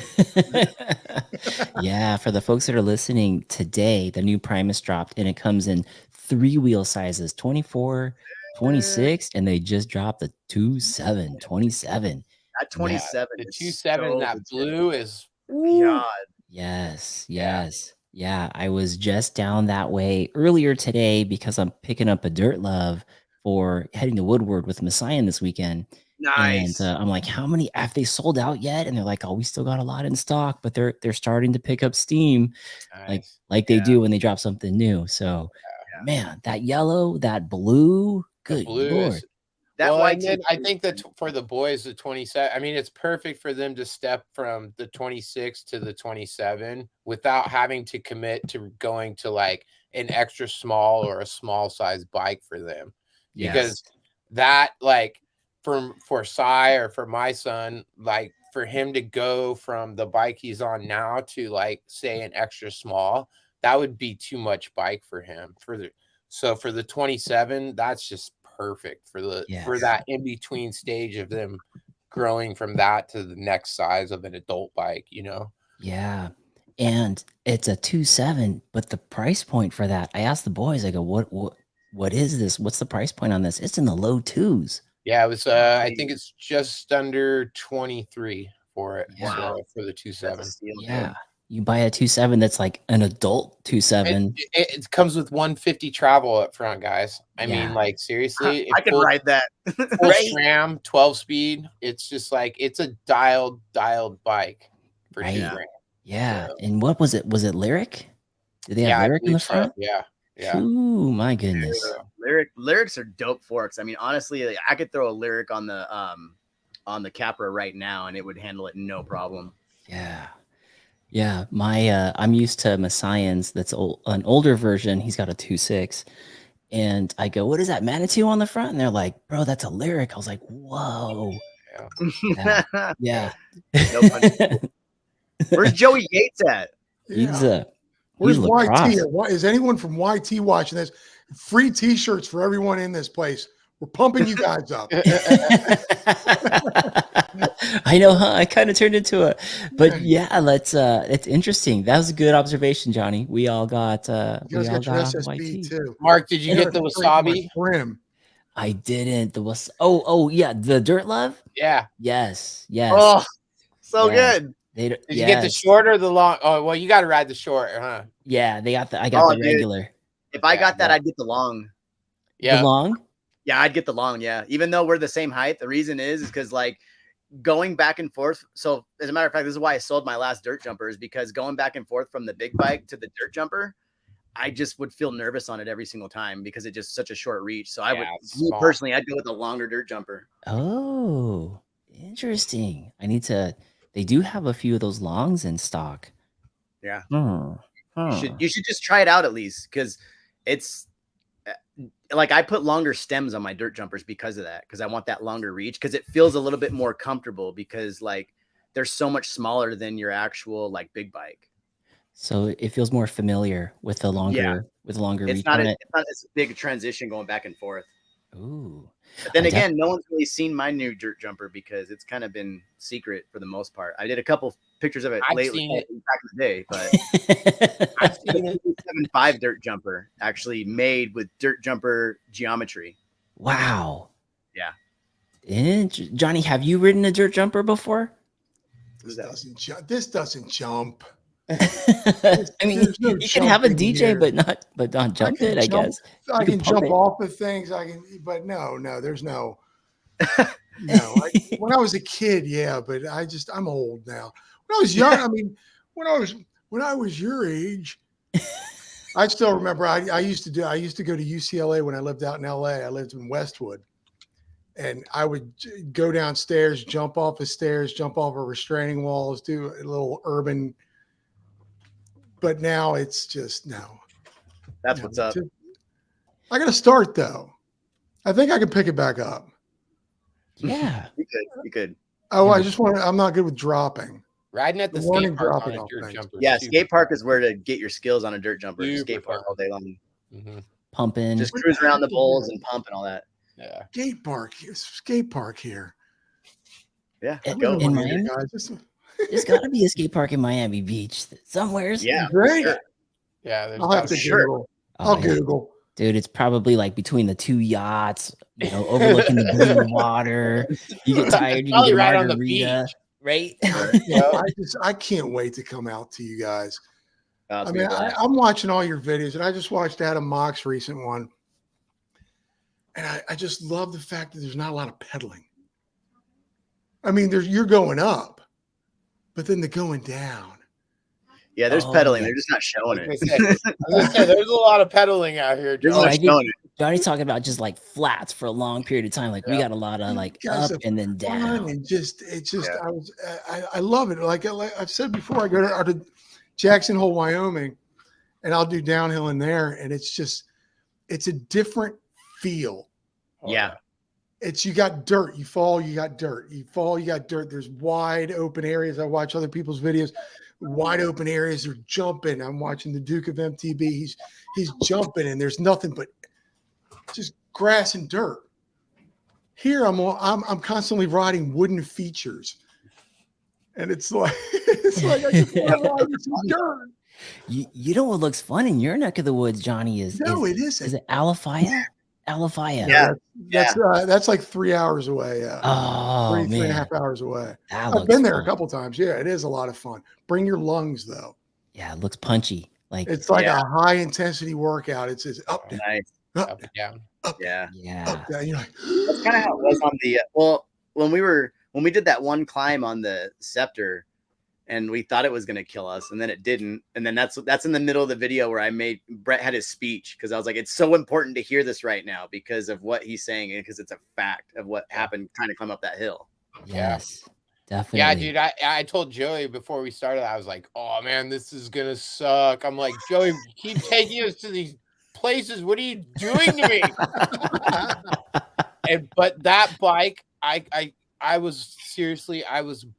Yeah, for the folks that are listening today, the new Primus dropped and it comes in 3 wheel sizes, 24, 26, and they just dropped the 27, 27. That 27. The 27, that blue is God. Yes. Yeah, I was just down that way earlier today because I'm picking up a dirt love for heading to Woodward with Messiah this weekend. Nice. And I'm like, how many have they sold out yet? And they're like, oh, we still got a lot in stock, but they're starting to pick up steam, like they do when they drop something new. So, man, that yellow, that blue, good Lord. I think that for the boys, the 27, I mean, it's perfect for them to step from the 26 to the 27 without having to commit to going to like an extra small or a small size bike for them. Because that, like, for Cy or for my son, like for him to go from the bike he's on now to like say an extra small, that would be too much bike for him. So for the 27, that's just perfect for that in between stage of them growing from that to the next size of an adult bike, Yeah. And it's a 2.7, but the price point for that, I asked the boys, I go, what is this? What's the price point on this? It's in the low 2s. Yeah, it was I think it's just under 23 for it. Wow. For the 2.7. Yeah. You buy a 2.7 that's like an adult 2.7. It comes with 150 travel up front, guys. I mean, like, seriously, I can ride that. Full SRAM, 12-speed. It's just like it's a dialed bike for $2,000. Yeah. So, and what was it? Was it Lyric? Did they have Lyric in the front? Yeah. Ooh, my goodness. Lyrics are dope forks. I mean, honestly, I could throw a Lyric on the Capra right now and it would handle it no problem. Yeah, my I'm used to Messiah's. That's an older version. He's got a 2.6, and I go, "What is that Manitou on the front?" And they're like, "Bro, that's a Lyric." I was like, "Whoa, yeah." Where's Joey Yates at? Where's YT? Is anyone from YT watching this? Free T-shirts for everyone in this place. We're pumping you guys up. I know, huh? I kind of turned into it, but let's. It's interesting. That was a good observation, Johnny. We all got. You guys got your SSB too. Mark, did you get the wasabi? I didn't. Oh yeah, the Dirt Love. Yeah. Yes. Oh, so good. Did you get the short or the long? Oh, well, you got to ride the short, huh? Yeah, I got the regular. If I got that, I'd get the long. Yeah. The long? Yeah, I'd get the long. Yeah. Even though we're the same height, the reason is because like going back and forth. So as a matter of fact, this is why I sold my last dirt jumper, is because going back and forth from the big bike to the dirt jumper, I just would feel nervous on it every single time because it's just such a short reach. So I would personally, I'd go with a longer dirt jumper. Oh, interesting. They do have a few of those longs in stock. Yeah. You should just try it out at least, because it's like I put longer stems on my dirt jumpers because of that, because I want that longer reach, because it feels a little bit more comfortable, because like they're so much smaller than your actual like big bike. So it feels more familiar with the longer reach. It's not as big a transition going back and forth. Ooh. But then again, no one's really seen my new dirt jumper because it's kind of been secret for the most part. I did a couple pictures of it lately back in the day, but I've seen a 7.5 dirt jumper actually made with dirt jumper geometry. Wow. Yeah. Johnny, have you ridden a dirt jumper before? This doesn't jump. I mean, you can have a DJ, but not jump it. I guess I can jump off of things. But no, there's no. No, when I was a kid, but I'm old now. When I was young, I mean, when I was your age, I still remember I used to go to UCLA when I lived out in LA. I lived in Westwood. And I would go downstairs, jump off the stairs, jump off of restraining walls, do a little urban. But now it's just no. That's what's up. I got to start though. I think I can pick it back up. Yeah, you could. Oh, I'm not good with dropping. Riding at the skate park on a dirt jumper. Yeah, skate park is where to get your skills on a dirt jumper. Skate park all day long. Pumping. Just cruise around the bowls and pump and all that. Yeah. Skate park here. Yeah. Go in Miami. There's got to be a skate park in Miami Beach somewhere. Yeah. Right. Sure. Yeah. I'll have to Google. I'll Google. Dude, it's probably like between the two yachts, overlooking the blue water. You get tired, you can get right on the beach, right? I can't wait to come out to you guys. I mean, I'm watching all your videos, and I just watched Adam Mock's recent one, and I just love the fact that there's not a lot of pedaling. I mean, you're going up, but then the going down. Yeah, there's pedaling. They're just not showing it. There's a lot of pedaling out here. Johnny's talking about just like flats for a long period of time. Like we got a lot of like up and then down. And I love it. Like I've said before, I go to Jackson Hole, Wyoming, and I'll do downhill in there, and it's a different feel. Yeah. You got dirt, you fall, you got dirt. You fall, you got dirt. There's wide open areas. I watch other people's videos. Wide open areas, they're jumping. I'm watching the Duke of MTB. He's jumping, and there's nothing but just grass and dirt. Here I'm constantly riding wooden features, and it's like I just want to ride some dirt. You know what looks fun in your neck of the woods, Johnny? It isn't. Is it Alafaya? Alafaya. Yeah, that's like 3 hours away. Yeah. Oh, 3.5 hours away. I've been there a couple times. Yeah, it is a lot of fun. Bring your lungs though. Yeah, it looks punchy. Like it's like a high intensity workout. It says up, down, up, down, up, yeah, up, down. You're like, that's kind of how it was on the when we did that one climb on the Scepter. And we thought it was going to kill us, and then it didn't. And then that's in the middle of the video where Brett had his speech, because I was like, it's so important to hear this right now because of what he's saying, and because it's a fact of what happened trying to climb up that hill. Yes, definitely. Yeah, dude. I told Joey before we started, I was like, oh man, this is gonna suck. I'm like, Joey, keep taking us to these places. What are you doing to me? But that bike, I was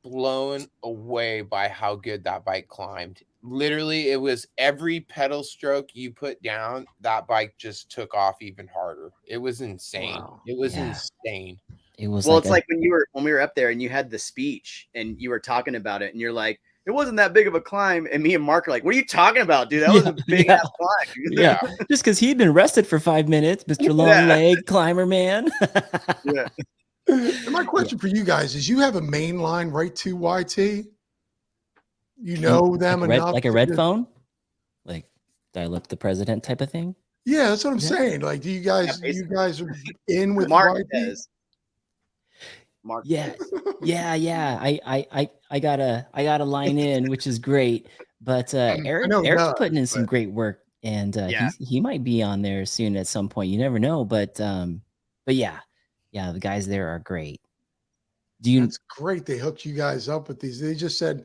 blown away by how good that bike climbed. Literally, it was every pedal stroke you put down, that bike just took off even harder. It was insane. Wow. It was insane. It was it's like when we were up there and you had the speech and you were talking about it and you're like, it wasn't that big of a climb. And me and Mark are like, what are you talking about, dude? That was a big ass climb. Yeah. Just because he'd been rested for 5 minutes, Mr. Long Leg Climber Man. Yeah. And my question for you guys is: you have a main line right to YT? You know them enough, like a red phone, like dial up the president type of thing. Yeah, that's what I'm saying. Like, do you guys are in with Mark YT? Does. Mark. Yeah. I got a line in, which is great. But Eric's putting in some great work, and he might be on there soon at some point. You never know, but yeah. Yeah, the guys there are great. That's great. They hooked you guys up with these. They just said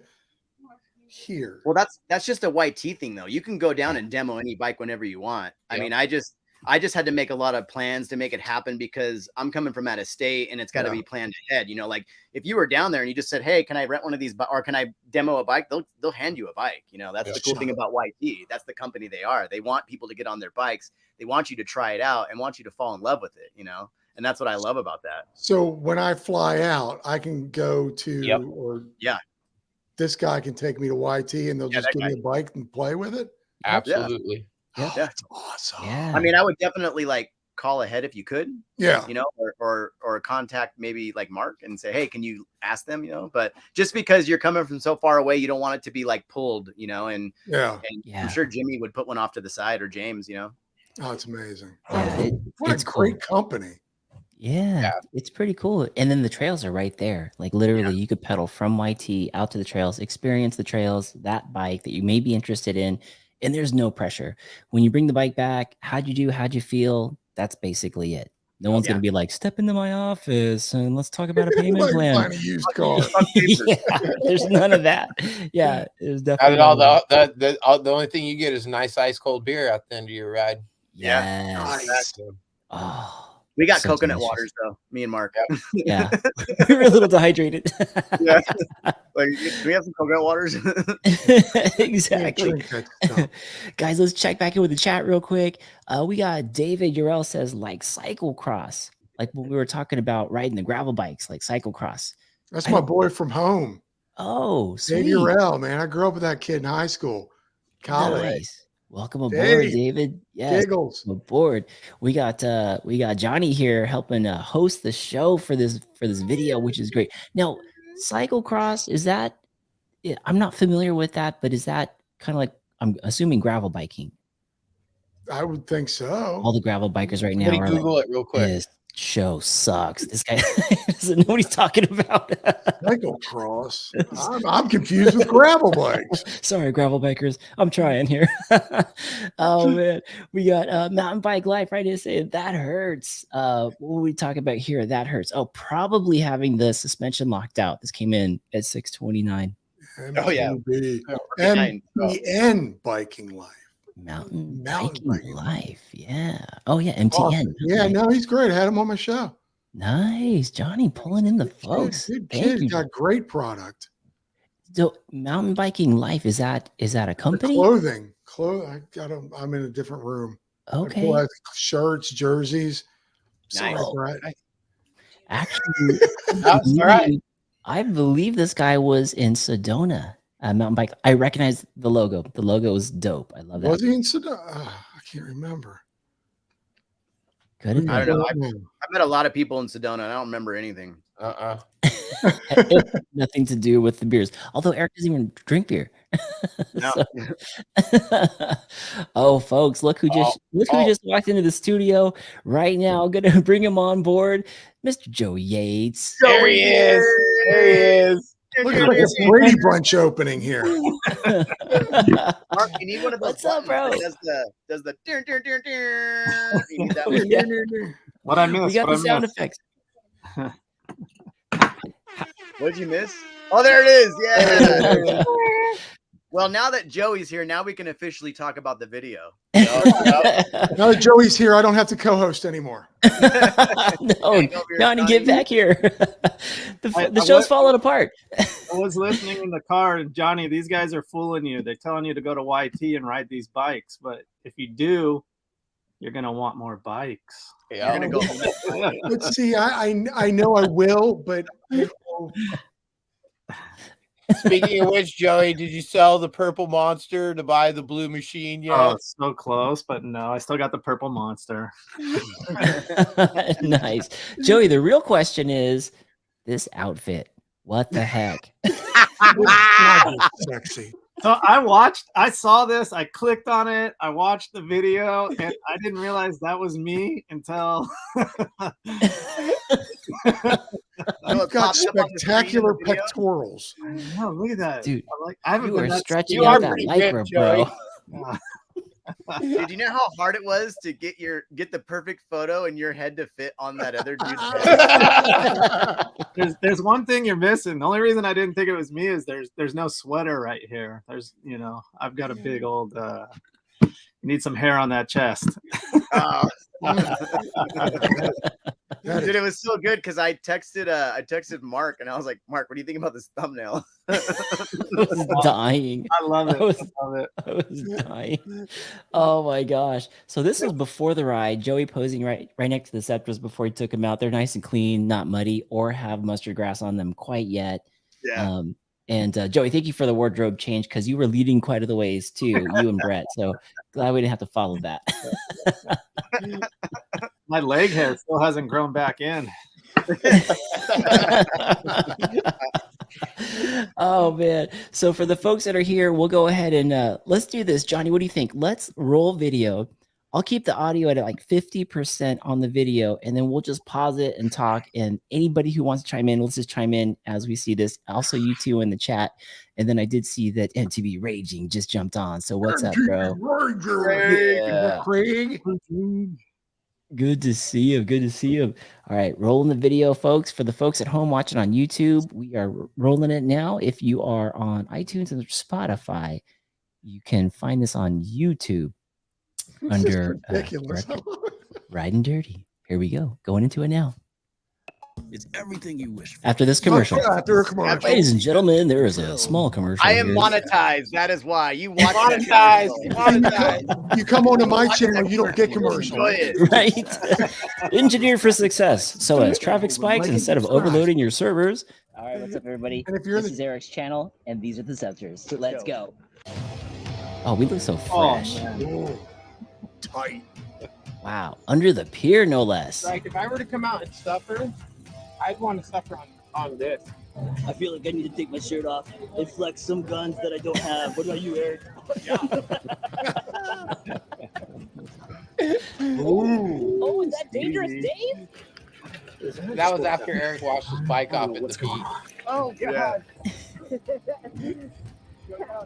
here. Well, that's just a YT thing, though. You can go down and demo any bike whenever you want. Yep. I mean, I just had to make a lot of plans to make it happen because I'm coming from out of state and it's got to be planned ahead. You know, like if you were down there and you just said, "Hey, can I rent one of these or can I demo a bike?" They'll hand you a bike. You know, that's the cool thing about YT. That's the company they are. They want people to get on their bikes. They want you to try it out and want you to fall in love with it. You know. And that's what I love about that. So when I fly out, I can go to, this guy can take me to YT and they'll just give me a bike and play with it. Absolutely. Yeah. That's awesome. Yeah. I mean, I would definitely like call ahead if you could. Yeah. You know, or contact maybe like Mark and say, hey, can you ask them? You know, but just because you're coming from so far away, you don't want it to be like pulled. You know, and I'm sure Jimmy would put one off to the side or James. You know. Oh, it's amazing. Yeah, it's a great company. Yeah, it's pretty cool. And then the trails are right there. Like literally you could pedal from YT out to the trails, experience the trails, that bike that you may be interested in. And there's no pressure. When you bring the bike back, how'd you do? How'd you feel? That's basically it. No one's going to be like, step into my office and let's talk about a payment plan. Find a used car. Yeah, there's none of that. Yeah, there's definitely the only thing you get is a nice ice cold beer at the end of your ride. Yes. Nice. Oh, we got so coconut delicious. waters though, me and Mark. Yeah. We were a little dehydrated. Yeah. Like, do we have some coconut waters? Exactly. Guys, let's check back in with the chat real quick. We got David Urel says like cyclocross, like when we were talking about riding the gravel bikes, like cyclocross. That's my boy from home. Oh, sweet. David Urel, man. I grew up with that kid in high school, college. Nice. Welcome aboard, David. Yes, Giggles. Aboard. We got Johnny here helping host the show for this video, which is great. Now, cyclocross, is that? I'm not familiar with that, but is that kind of like, I'm assuming, gravel biking? I would think so. All the gravel bikers right now are Google it real quick. This show sucks. This guy doesn't know what he's talking about. Cyclocross. I'm confused with gravel bikes. Sorry, gravel bikers. I'm trying here. Oh man, we got mountain bike life right here saying that hurts. What were we talking about here? That hurts. Oh, probably having the suspension locked out. This came in at 629. Oh yeah, MTN biking life. Mountain biking life. Yeah. Oh yeah, MTN. Awesome. Yeah, no, he's great. I had him on my show. Nice, Johnny pulling in the folks. Good kid. He's got great product. So mountain biking life, is that a company? Clothing. I'm in a different room. Okay. Like shirts, jerseys. Nice. Actually, all right. I believe this guy was in Sedona. Mountain bike. I recognize the logo. The logo is dope. I love that. Was he in Sedona? I can't remember. I don't know. I've met a lot of people in Sedona. And I don't remember anything. Nothing to do with the beers. Although Eric doesn't even drink beer. No. Oh, folks, look who just walked into the studio right now. I'm gonna bring him on board, Mr. Joe Yates. There he is. There he is. Looks like a Brady Bunch opening here. Mark, you need one of those. What's up, bro? Does the you need that one. Yeah. What I missed? We got the sound effects. What did you miss? Oh, there it is. Yeah. Well, now that Joey's here, now we can officially talk about the video. Now that Joey's here, I don't have to co-host anymore. No, Johnny, get back here. The show's falling apart. I was listening in the car, and Johnny, these guys are fooling you. They're telling you to go to YT and ride these bikes, but if you do, you're gonna want more bikes. Yeah, you're gonna go. Let's see. I know I will, but. Speaking of which, Joey, did you sell the purple monster to buy the blue machine yet? Oh, it's so close, but no, I still got the purple monster. Nice. Joey, the real question is this outfit. What the heck? Sexy. So I saw this, I clicked on it, I watched the video, and I didn't realize that was me until You've got spectacular pectorals. Oh, look at that. Dude, I haven't you been are stretching you out are that pretty lycra, good, bro. Dude, you know how hard it was to get the perfect photo and your head to fit on that other dude's head? There's one thing you're missing. The only reason I didn't think it was me is there's no sweater right here. I've got a big old you need some hair on that chest. Dude, it was so good because I texted Mark and I was like, Mark, what do you think about this thumbnail? I was dying. I love it. I was dying. Oh my gosh. So this was before the ride. Joey posing right next to the Scepters before he took them out. They're nice and clean, not muddy or have mustard grass on them quite yet. Yeah. And Joey, thank you for the wardrobe change because you were leading quite a the ways too, you and Brett. So glad we didn't have to follow that. My leg hair still hasn't grown back in. Oh man. So for the folks that are here, we'll go ahead and let's do this. Johnny, what do you think? Let's roll video. I'll keep the audio at like 50% on the video, and then we'll just pause it and talk. And anybody who wants to chime in, let's just chime in as we see this. Also, you two in the chat. And then I did see that MTV Raging just jumped on. So what's up, bro? Yeah. Craig. Good to see you. Good to see you. All right, rolling the video, folks. For the folks at home watching on YouTube, we are rolling it now. If you are on iTunes and Spotify, you can find this on YouTube under Riding Dirty. Here we go. Going into it now. It's everything you wish for. After this commercial. After a commercial. Ladies and gentlemen, there is a small commercial. I am here. monetized. That is why you watch Monetized. You come onto my channel, you don't get commercial. Right? Engineered for success. So as traffic spikes, instead of overloading your servers. All right, what's up, everybody? And if you're This is Eric's channel, and these are the sensors. Let's go. Oh, we look so fresh. Tight. Wow. Under the pier, no less. Like if I were to come out and suffer, I'd want to suffer on this. I feel like I need to take my shirt off and flex some guns that I don't have. What about you, Eric? Oh, is that dangerous, Dave? That was after Eric washed his bike off at the beach. Oh God.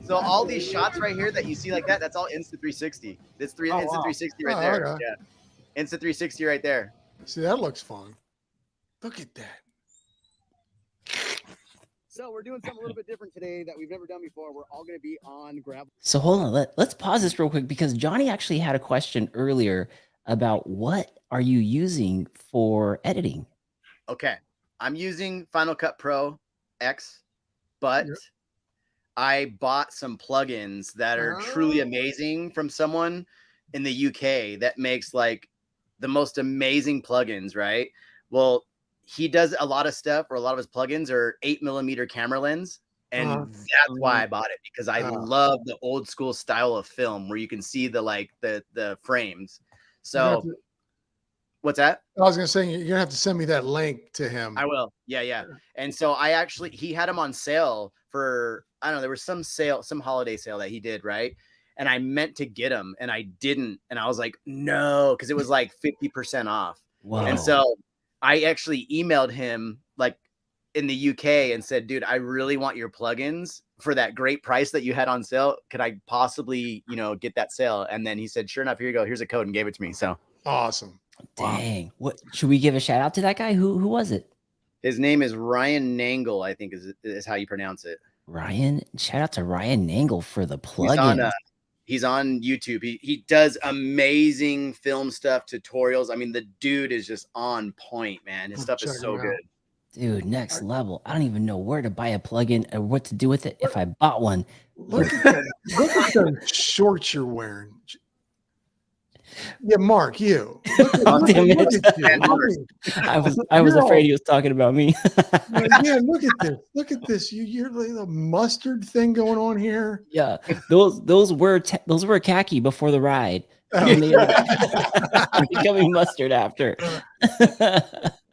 So all these shots right here that you see like that, that's all Insta360. That's Insta360 right there. Okay. Yeah. Insta360 right there. See, that looks fun. Look at that. So we're doing something a little bit different today that we've never done before. We're all going to be on gravel. So hold on, let's pause this real quick because Johnny actually had a question earlier about what are you using for editing? Okay. I'm using Final Cut Pro X, but I bought some plugins that are truly amazing from someone in the UK that makes like the most amazing plugins, right? Well, he does a lot of stuff, or a lot of his plugins are 8mm camera lens. And that's why I bought it, because I love the old school style of film where you can see the frames. So what's that? I was going to say, you're going to have to send me that link to him. I will. Yeah. And so he had them on sale for, I don't know, there was some holiday sale that he did, right? And I meant to get them and I didn't. And I was like, no, because it was like 50% off. Wow. And so I actually emailed him like in the UK and said, dude, I really want your plugins for that great price that you had on sale. Could I possibly, get that sale? And then he said, sure enough, here you go. Here's a code, and gave it to me. So awesome. Dang. Wow. What should we give a shout out to that guy? Who was it? His name is Ryan Nangle, I think is how you pronounce it. Ryan. Shout out to Ryan Nangle for the plugin. He's on YouTube. He does amazing film stuff, tutorials. I mean, the dude is just on point, man. His stuff is so good. Dude, next level. I don't even know where to buy a plugin or what to do with it if I bought one. Look at that. Look at the shorts you're wearing. Yeah, Mark, you. Oh, damn it. I was afraid he was talking about me. Yeah, look at this. Look at this. You're like the mustard thing going on here. Yeah, those were khaki before the ride. Becoming mustard after.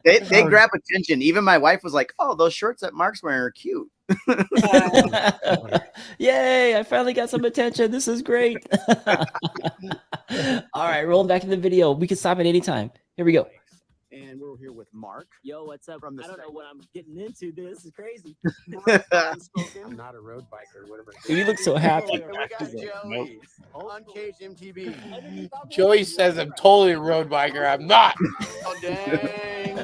They grab attention. Even my wife was like, "Oh, those shorts that Mark's wearing are cute." Yay! I finally got some attention. This is great. All right, rolling back to the video. We can stop at any time. Here we go. And we're here with Mark. Yo, what's up? I don't know what I'm getting into. This is crazy. I'm not a road biker. Whatever. You look so happy. And we got Joey, Uncaged MTV. Joey says I'm totally a road biker. I'm not. Oh dang!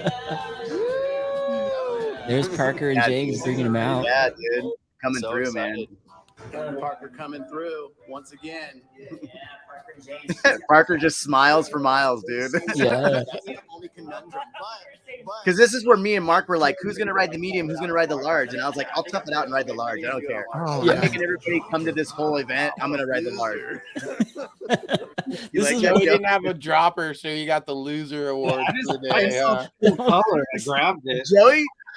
There's Parker and James bringing him out. Yeah, dude, coming So through, excited. man. Parker coming through once again. Parker just smiles for miles, dude. Yeah. That's the only conundrum. But Because this is where me and Mark were like, who's going to ride the medium? Who's going to ride the large? And I was like, I'll tough it out and ride the large. I don't care. Oh, I'm making everybody come to this whole event. I'm going to ride the large. This is that, Joey Joe? didn't have a dropper, so you got the loser award for the day. Color. I grabbed it.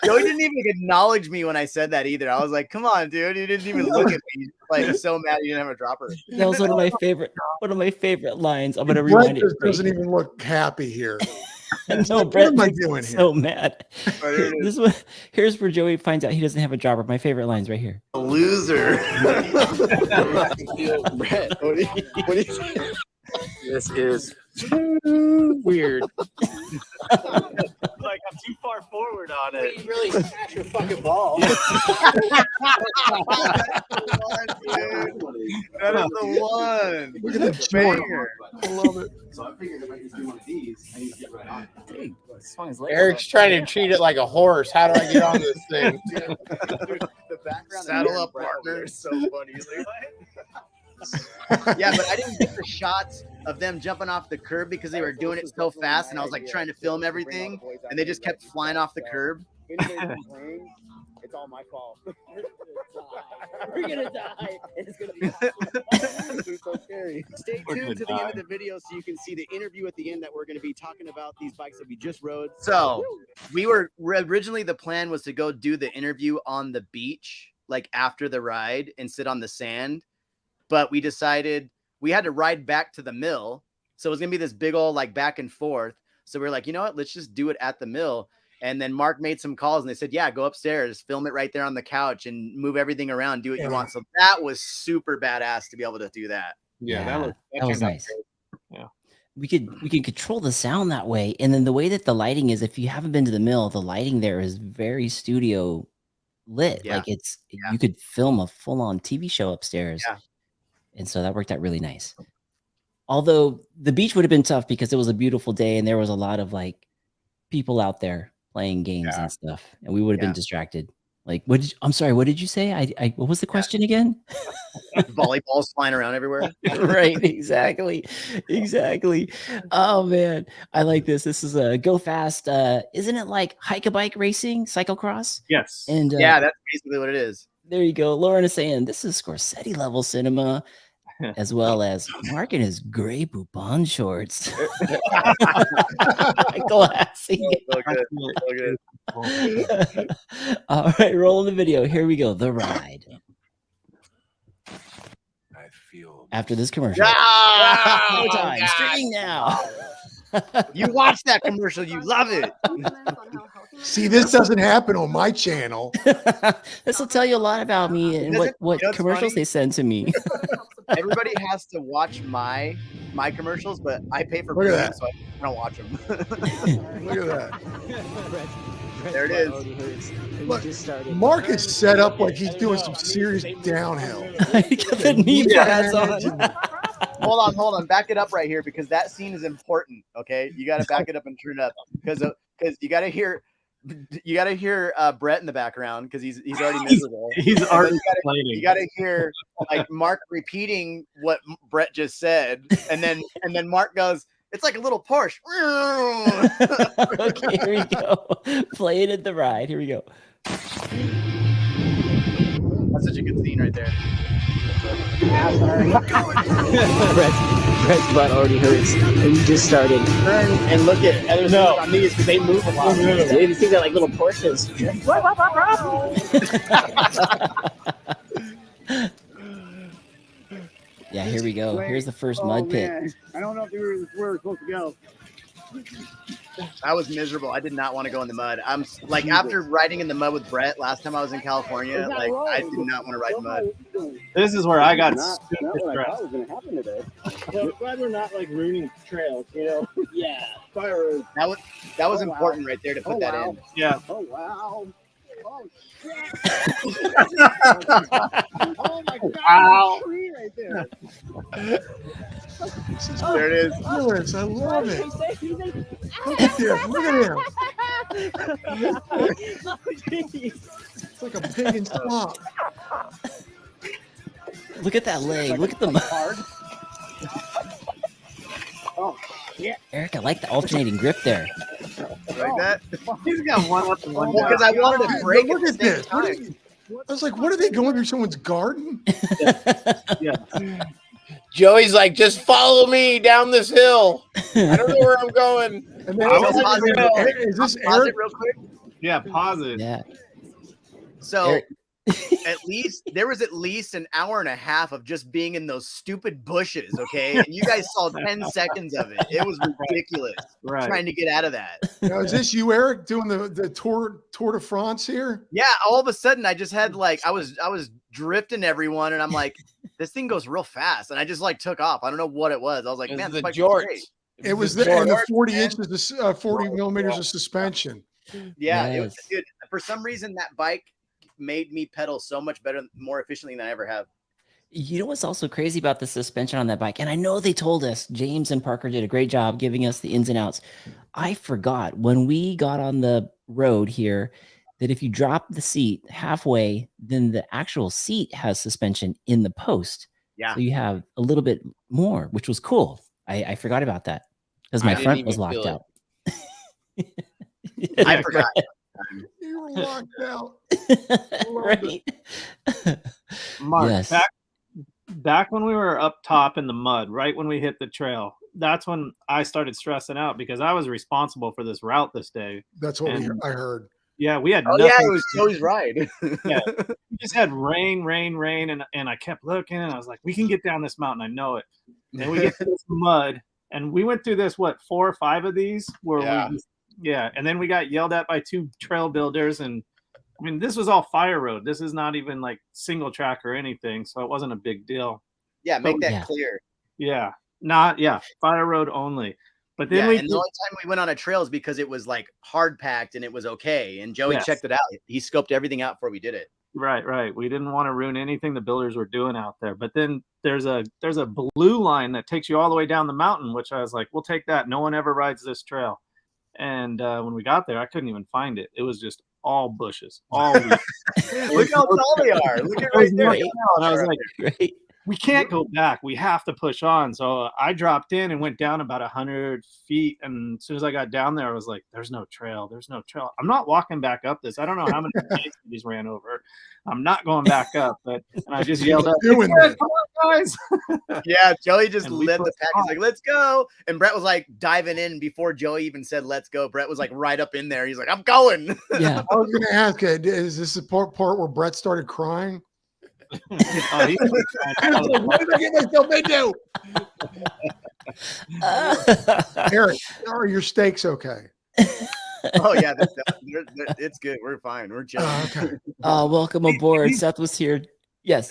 Joey didn't even acknowledge me when I said that either. I was like, come on, dude. You didn't even look at me. Like, so mad you didn't have a dropper. That was one of my favorite lines. I'm gonna rewind Brett it. doesn't even look happy here. No, What Brett am I is doing here? so mad. Right, Here's where Joey finds out he doesn't have a dropper. My favorite lines right here. Loser. Brett, what do you think? This is weird. Like I'm too far forward. forward on it. You really smash your fucking ball. That is the one. Look at that banger. I love it. So I figured if I just do one of these, I need to get right on it. Swung his leg Eric's trying to treat it like a horse. How do I get on this thing? The background saddle up partner is so funny. Yeah, but I didn't get the shots of them jumping off the curb because they were doing it so fast, and I was like trying to film everything, and they just kept flying off the curb. It's all my fault. We're gonna die. It's gonna be It's so scary. Stay tuned to the end of the video so you can see the interview at the end that we're going to be talking about these bikes that we just rode. So we were originally, the plan was to go do the interview on the beach, like after the ride, and sit on the sand. But we decided we had to ride back to the mill. So it was going to be this big old like back and forth. So we were like, you know what, let's just do it at the mill. And then Mark made some calls and they said, yeah, go upstairs, film it right there on the couch and move everything around, do what you want. So that was super badass to be able to do that. Yeah, that was nice. Yeah. We can control the sound that way. And then the way that the lighting is, if you haven't been to the mill, the lighting there is very studio lit. Yeah. Like you could film a full on TV show upstairs. Yeah. And so that worked out really nice. Although the beach would have been tough because it was a beautiful day and there was a lot of like people out there playing games and stuff, and we would have been distracted. Like, I'm sorry, what did you say? I what was the question again? Volleyballs flying around everywhere. Right, exactly. Oh man, I like this. This is a go fast. Isn't it like hike-a-bike racing, cyclocross? Yes. And yeah, that's basically what it is. There you go. Lauren is saying this is Scorsese level cinema. As well as Mark in his gray Bourbon shorts. Classy. So good. All right, rolling the video. Here we go. The ride. I feel After this commercial. Oh, Time. Streaming now. You watch that commercial, you love it. See, this doesn't happen on my channel. This will tell you a lot about me and what commercials they send to me. Everybody has to watch my commercials, but I pay for premium, so I don't watch them. Look at that. There it is. Look, Mark is set up like he's doing some serious downhill. He got the knee pads on. Hold on. Back it up right here because that scene is important. Okay, you got to back it up and turn it up because you got to hear. You got to hear Brett in the background because he's already miserable. He's already complaining. You got to hear like Mark repeating what Brett just said, and then Mark goes, "It's like a little Porsche." Okay, here we go. Play it at the ride. Here we go. That's such a good scene right there. Brett's butt already hurts, and you just started. Turn and look at others on these because they move a lot. Dude, you think they're like little Porsches? Yeah, here we go. Here's the first mud pit. Man. I don't know if we were supposed to go. I was miserable. I did not want to go in the mud. I'm like, after riding in the mud with Brett last time I was in California, like I did not want to ride in mud. This is where I got Not what I thought was going to happen today. So glad we're not like ruining trails, you know? Yeah. Fire. That was important right there to put that in. Yeah. Oh wow. Oh shit. Oh my god. Wow. Tree right there. There it is. Yes, I love it. Look at this. Look at him. It's like a pig in slop. Look at that leg. Look at the mud. Oh yeah. Eric, I like the alternating grip there. Like that. He's got one up and one Well, down. because I wanted to break Look at at the same this. What time. I was like, what are they going through someone's garden? Yeah. Joey's like, just follow me down this hill. I don't know where I'm going. And then is this Pause Eric? it real quick. Yeah, pause it. Yeah. So Eric. there was at least an hour and a half of just being in those stupid bushes, okay? And you guys saw 10 seconds of it. It was ridiculous trying to get out of that. Now, is this you, Eric, doing the Tour de France here? Yeah, all of a sudden I just had like I was drifting everyone and I'm like, this thing goes real fast. And I just like took off. I don't know what it was. I was like, man, the this bike's jorts. great. It was the 40 inches, 40 millimeters of suspension. Yeah, it was Yes. good. For some reason, that bike made me pedal so much better, more efficiently than I ever have. You know what's also crazy about the suspension on that bike? And I know they told us, James and Parker did a great job giving us the ins and outs. I forgot when we got on the road here that if you drop the seat halfway, then the actual seat has suspension in the post. Yeah. So you have a little bit more, which was cool. I forgot about that because my I didn't front even was feel locked it. out. I forgot. You were locked out. Right? Mark, Yes. back when we were up top in the mud, right when we hit the trail, that's when I started stressing out because I was responsible for this route this day. That's what And- I heard. Yeah, we had Oh nothing. yeah, it was Joey's ride. Yeah. We just had rain, and I kept looking, and I was like, we can get down this mountain. I know it. And we get to this mud, and we went through this, 4 or 5 of these where and then we got yelled at by 2 trail builders, and I mean, this was all fire road. This is not even like single track or anything, so it wasn't a big deal. Yeah, make that Yeah. clear. Yeah, fire road only. But then And the only time we went on a trail is because it was like hard packed and it was okay. And Joey checked it out. He scoped everything out before we did it. Right. We didn't want to ruin anything the builders were doing out there. But then there's a blue line that takes you all the way down the mountain, which I was like, we'll take that. No one ever rides this trail. And when we got there, I couldn't even find it. It was just all bushes, all Look how tall they are. Look at right there. And I was like, Right. we can't go back. We have to push on. So I dropped in and went down about 100 feet. And as soon as I got down there, I was like, there's no trail. There's no trail. I'm not walking back up this. I don't know how many these ran over. I'm not going back up. And I just yelled out, come on, guys. Yeah, Joey just And we led the pushed pack. He's like, let's go. And Brett was like diving in before Joey even said, let's go. Brett was like right up in there. He's like, I'm going. Yeah. I was going to ask, is this the part where Brett started crying? Oh, I was like, what did I get myself into? Eric, are your steaks okay? Oh yeah, it's good. We're fine. We're chilling. Okay. Welcome aboard. Seth was here. Yes.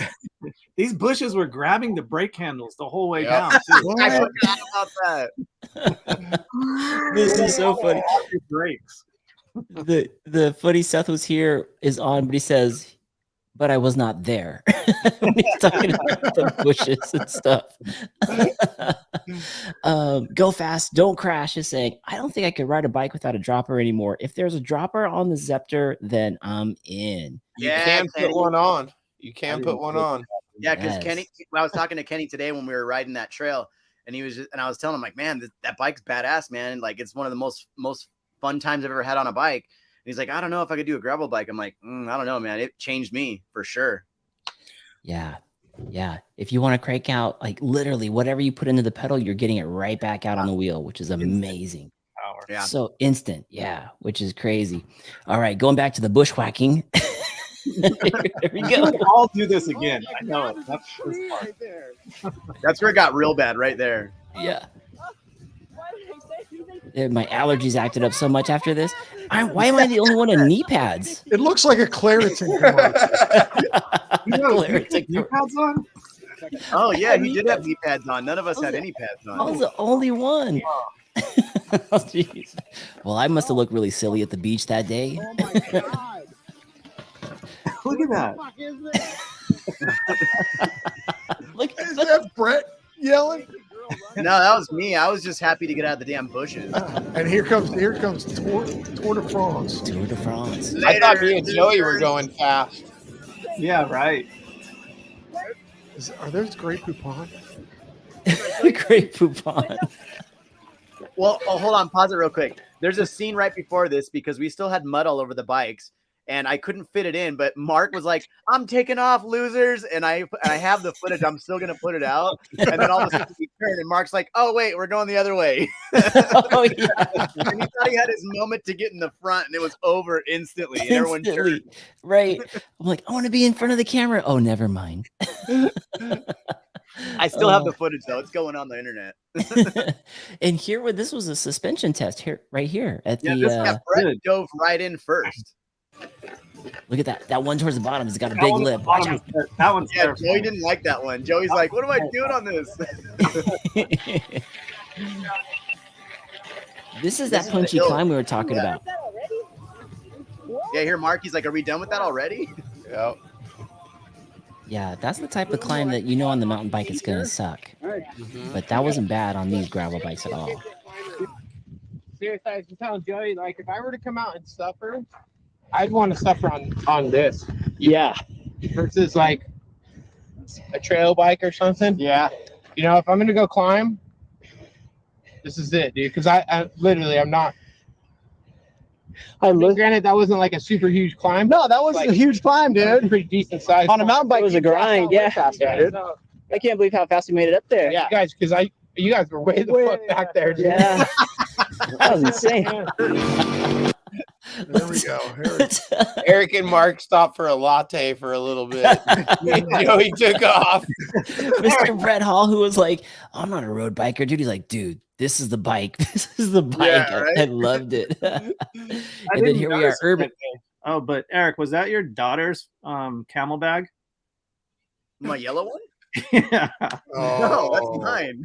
These bushes were grabbing the brake handles the whole way down. Too. I forgot about that. This is so funny. Brakes. The funny Seth was here is on, but he says, but I was not there. When he's talking about the bushes and stuff. Go fast, don't crash is saying, I don't think I could ride a bike without a dropper anymore. If there's a dropper on the Zepter, then I'm in. You can put one on. You can put one on. Yeah, because Yes. Kenny, I was talking to Kenny today when we were riding that trail, and I was telling him like, man, that bike's badass, man. And like, it's one of the most fun times I've ever had on a bike. And he's like, I don't know if I could do a gravel bike. I'm like, I don't know, man. It changed me for sure. Yeah. If you want to crank out, like literally whatever you put into the pedal, you're getting it right back out on the wheel, which is amazing. Power. Yeah. So instant. Yeah. Which is crazy. All right. Going back to the bushwhacking. There we go. I'll do this again. I know it. That's right there. That's where it got real bad right there. Yeah. My allergies acted up so much after this. Why am I the only one in knee pads? It looks like a Claritin commercial. Claritin knee pads on? Oh yeah, he did have knee pads on. None of us had any pads on. I was the only one. Oh, jeez. Well, I must have looked really silly at the beach that day. Oh my god. Look at that. What the fuck is this? Look Is that Brett yelling? No, that was me. I was just happy to get out of the damn bushes. And here comes Tour de France. Tour de France. I thought me and Joey were going fast. Yeah, right. Are those Grey Poupon? Great poupon. Well, hold on, pause it real quick. There's a scene right before this because we still had mud all over the bikes, and I couldn't fit it in. But Mark was like, "I'm taking off, losers," and I have the footage. I'm still gonna put it out, and then all of a sudden we turn, and Mark's like, "Oh wait, we're going the other way." Oh yeah. And he thought he had his moment to get in the front, and it was over instantly. And everyone Instantly. turned. Right. I'm like, I want to be in front of the camera. Oh, never mind. I still have the footage though. It's going on the internet. And here, this was a suspension test here, right here at the. Yeah, Brett dove right in first. Look at that. That one towards the bottom has got a big lip. Watch out. That one's Yeah, Joey didn't like that one. Joey's like, "What am I doing on this?" This is that punchy climb we were talking about. Yeah, here Marky's like, are we done with that already? Yep. Yeah, that's the type of climb that you know on the mountain bike it's gonna suck. But that wasn't bad on these gravel bikes at all. Seriously, I was telling Joey, like, if I were to come out and suffer, I'd want to suffer on this. Yeah. Versus like a trail bike or something. Yeah. You know, if I'm gonna go climb, this is it, dude. Because I literally, I'm not. Granted, that wasn't like a super huge climb. No, that was like, a huge climb, dude. Pretty decent size. On a mountain bike, it was a grind. Yeah. Dude. I can't believe how fast we made it up there. Yeah, you guys, because you guys were way the fuck back there, dude. Yeah. That was insane. There we go. Eric and Mark stopped for a latte for a little bit. Joey took off. Mr. Brett Hall, who was like, I'm not a road biker, dude. He's like, dude, this is the bike. This is the bike. Yeah, right? I loved it. And then here we are, urban. Oh, but Eric, was that your daughter's camel bag? My yellow one? Yeah. No, that's mine.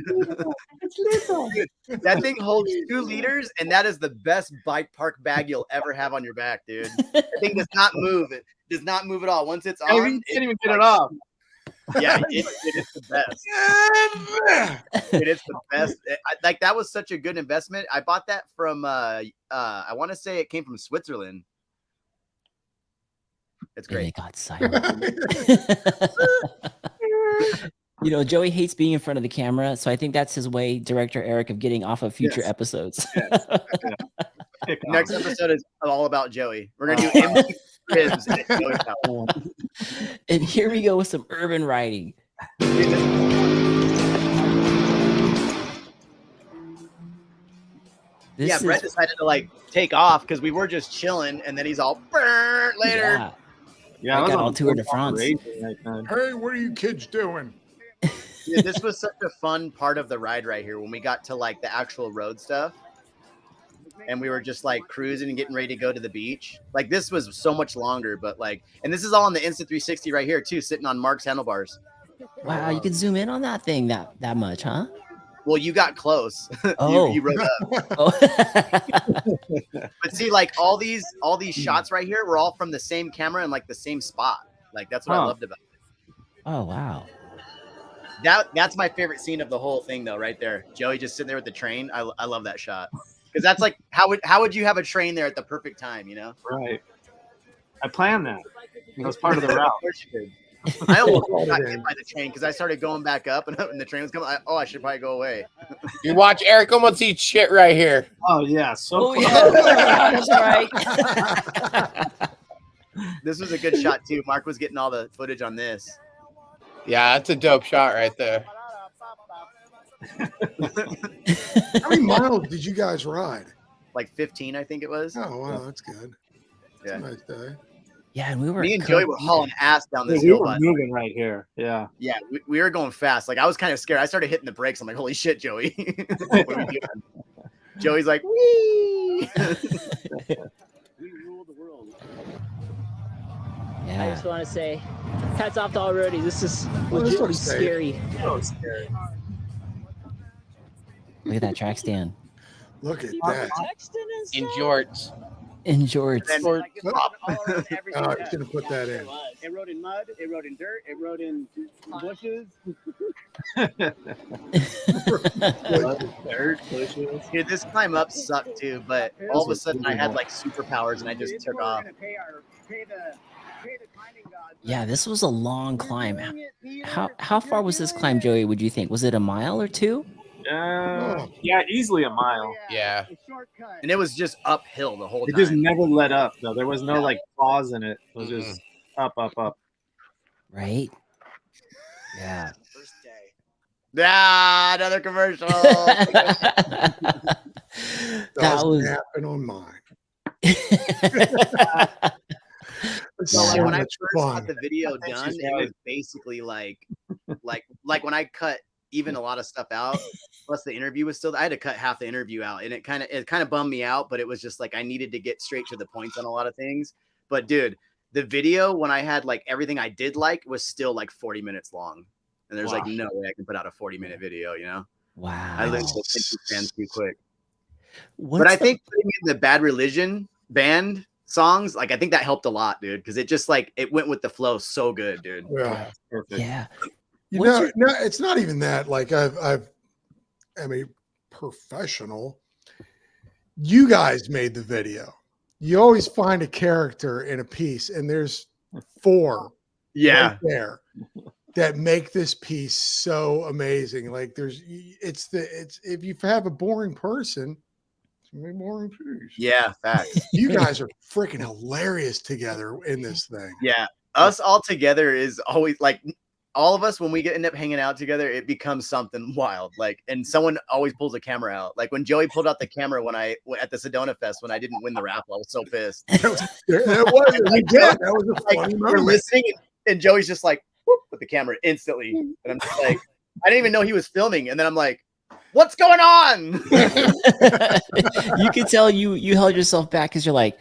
Dude, that thing holds 2 liters, and that is the best bike park bag you'll ever have on your back, dude. That thing does not move. It does not move at all. Once it's on, You can't even get it off. Yeah, it is the best. It is the best. Like that was such a good investment. I bought that from I want to say it came from Switzerland. It's And they great. got silent. You know, Joey hates being in front of the camera, so I think that's his way, Director Eric, of getting off of future episodes. Next episode is all about Joey. We're gonna do empty ribs at Joey's house. And here we go with some urban riding. Yeah, Brett decided to like take off because we were just chilling, and then he's all burnt later. Yeah, I I was got on all Tour de France. right then. Hey, what are you kids doing? Dude, this was such a fun part of the ride right here when we got to like the actual road stuff, and we were just like cruising and getting ready to go to the beach. Like this was so much longer, but like, and this is all on the Insta360 right here too, sitting on Mark's handlebars. Wow, you can zoom in on that thing that much, huh? Well, you got close. Oh. you rode up. Oh. But see, like all these shots right here were all from the same camera and like the same spot. Like that's what I loved about it. Oh wow. That's my favorite scene of the whole thing, though, right there. Joey just sitting there with the train. I love that shot because that's like how would you have a train there at the perfect time, you know? Right. I planned that. That was part of the route. Of course you did. I almost got hit by the train because I started going back up and the train was coming. I should probably go away. You watch Eric almost eat shit right here. Oh yeah, so close. Yeah. That's right. This was a good shot too. Mark was getting all the footage on this. Yeah, that's a dope shot right there. How many miles did you guys ride? Like 15, I think it was. Oh, wow, that's good. That's Yeah. a nice day. Yeah, and we were. Me and Joey were hauling ass down this We hill. were moving right here. Yeah. Yeah, we were going fast. Like I was kind of scared. I started hitting the brakes. I'm like, holy shit, Joey. What are we doing? Joey's like, wee. We rule the world. Yeah. I just want to say, hats off to all roadies. This is this legitimately looks safe. scary. So scary. Look at that track stand. Look at that. In jorts. In shorts. Then- Oh, All around everything. I was going to put that in. It rode in mud. It rode in dirt. It rode in bushes. Dirt, bushes. Dude, this climb up sucked too, but all of a sudden I had like superpowers and I just took off. Yeah, this was a long climb. How far was this climb, Joey, would you think? Was it a mile or two? Yeah, easily a mile. Yeah. And it was just uphill the whole It time. just never let up though. There was no like pause in it. It was just up, up, up. Right? Yeah. First day. Ah, another commercial. That Doesn't was happen on mine. It's So like so when I much first fun. got the video done, it was basically like when I cut even a lot of stuff out, plus the interview was still, I had to cut half the interview out, and it kind of bummed me out, but it was just like I needed to get straight to the points on a lot of things. But dude, the video when I had like everything I did like was still like 40 minutes long, and there's like no way I can put out a 40-minute video, you know? wow. I lose the fans too quick. What's But I the- think putting in the Bad Religion band songs, like I think that helped a lot, dude, because it just like it went with the flow so good, dude. Yeah. Perfect. Yeah. You know, no, it's not even that. Like I'm a professional. You guys made the video. You always find a character in a piece, and there's 4 right there that make this piece so amazing. Like it's if you have a boring person, it's gonna be boring piece. Yeah, facts. You guys are freaking hilarious together in this thing. Yeah, us all together is always like all of us when we end up hanging out together, it becomes something wild. Like, and someone always pulls a camera out. Like when Joey pulled out the camera when I at the Sedona Fest when I didn't win the raffle, I was so pissed. That was a funny moment. We're listening, and Joey's just like whoop, with the camera instantly, and I'm just like, I didn't even know he was filming, and then I'm like, what's going on? You could tell you held yourself back because you're like,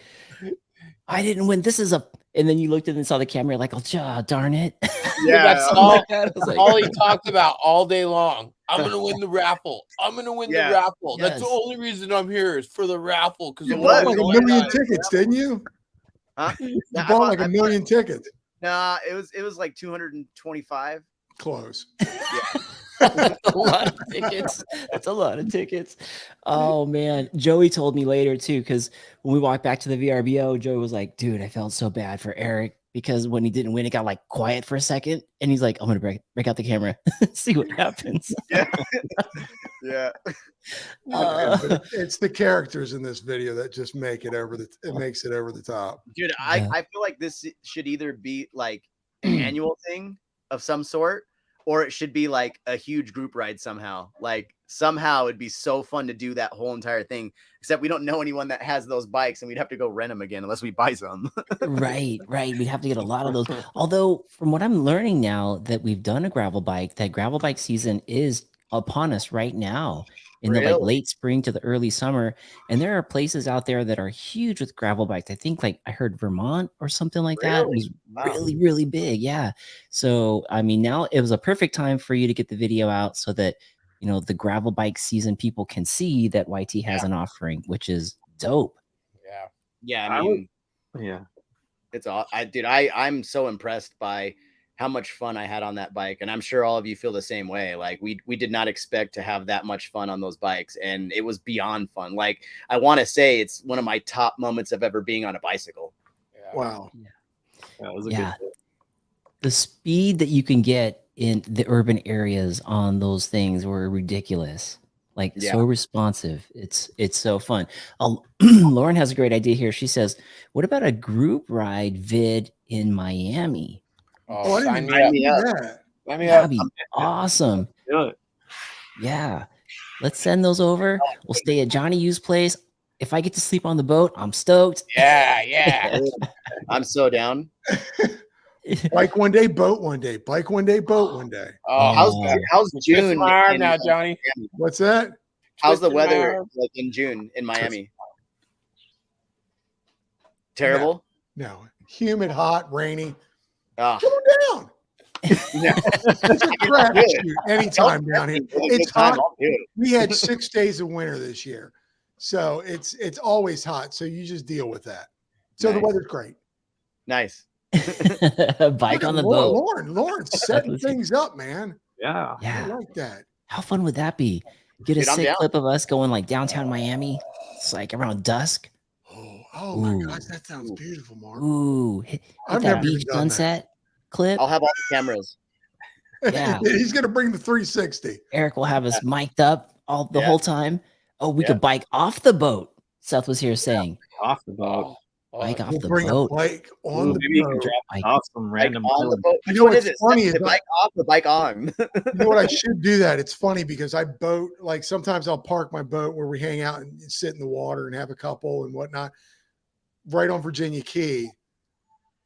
I didn't win. This is a, and then you looked at it and saw the camera, like, oh, darn it. Yeah, that's like that. Like, all he talked about all day long. I'm gonna win the raffle. I'm gonna win the raffle. Yes. That's the only reason I'm here is for the raffle. Because you bought like 1 million tickets, didn't you? Huh? You bought like 1 million tickets. Nah, it was like 225. Close. Yeah. That's a lot of tickets. That's a lot of tickets. Oh man, Joey told me later too, because when we walked back to the VRBO, Joey was like, "Dude, I felt so bad for Eric because when he didn't win, it got like quiet for a second, and he's like, I'm gonna break out the camera, see what happens." Yeah, yeah. It's the characters in this video that just make it over it makes it over the top, dude. I feel like this should either be like an annual thing of some sort, or it should be like a huge group ride somehow. Like somehow it'd be so fun to do that whole entire thing, except we don't know anyone that has those bikes and we'd have to go rent them again unless we buy some. Right. We'd have to get a lot of those. Although from what I'm learning now that we've done a gravel bike, that gravel bike season is upon us right now in the like late spring to the early summer. And there are places out there that are huge with gravel bikes. I think like I heard Vermont or something like that was really, really big. Yeah. So, I mean, now it was a perfect time for you to get the video out so that, you know, the gravel bike season people can see that YT has an offering, which is dope. Yeah. Yeah. I mean, it's all I'm so impressed by how much fun I had on that bike. And I'm sure all of you feel the same way. Like we did not expect to have that much fun on those bikes. And it was beyond fun. Like I want to say it's one of my top moments of ever being on a bicycle. Yeah. Wow. That was a good the speed that you can get in the urban areas on those things were ridiculous. Like so responsive. It's so fun. Lauren has a great idea here. She says, what about a group ride vid in Miami? Oh, sign me up. That'd be awesome. Yeah. Let's send those over. We'll stay at Johnny U's place. If I get to sleep on the boat, I'm stoked. Yeah. I'm so down. Bike one day, boat one day. Bike one day, boat one day. How's June now, Johnny? What's that? How's the weather like in June in Miami? Terrible? No. Humid, hot, rainy. Oh. Come down. It's a crapshoot anytime down here. It's hot. We had 6 days of winter this year. So it's always hot. So you just deal with that. So the weather's great. Nice. Bike on the boat. Lauren's setting things up, man. Yeah. I like that. How fun would that be? Get a sick clip of us going like downtown Miami. It's like around dusk. Oh my gosh, that sounds beautiful, Mark. Ooh, hit I've that never beach even done sunset clip. I'll have all the cameras. Yeah. He's gonna bring the 360. Eric will have us mic'd up the whole time. Oh, we could bike off the boat. Seth was here saying off the boat. Bike off the bring boat. A bike on maybe the you boat. can drop off some random on the boat. You know what's funny is the bike off, the bike on. You know what? I should do that. It's funny because I boat, like sometimes I'll park my boat where we hang out and sit in the water and have a couple and whatnot. Right on Virginia Key.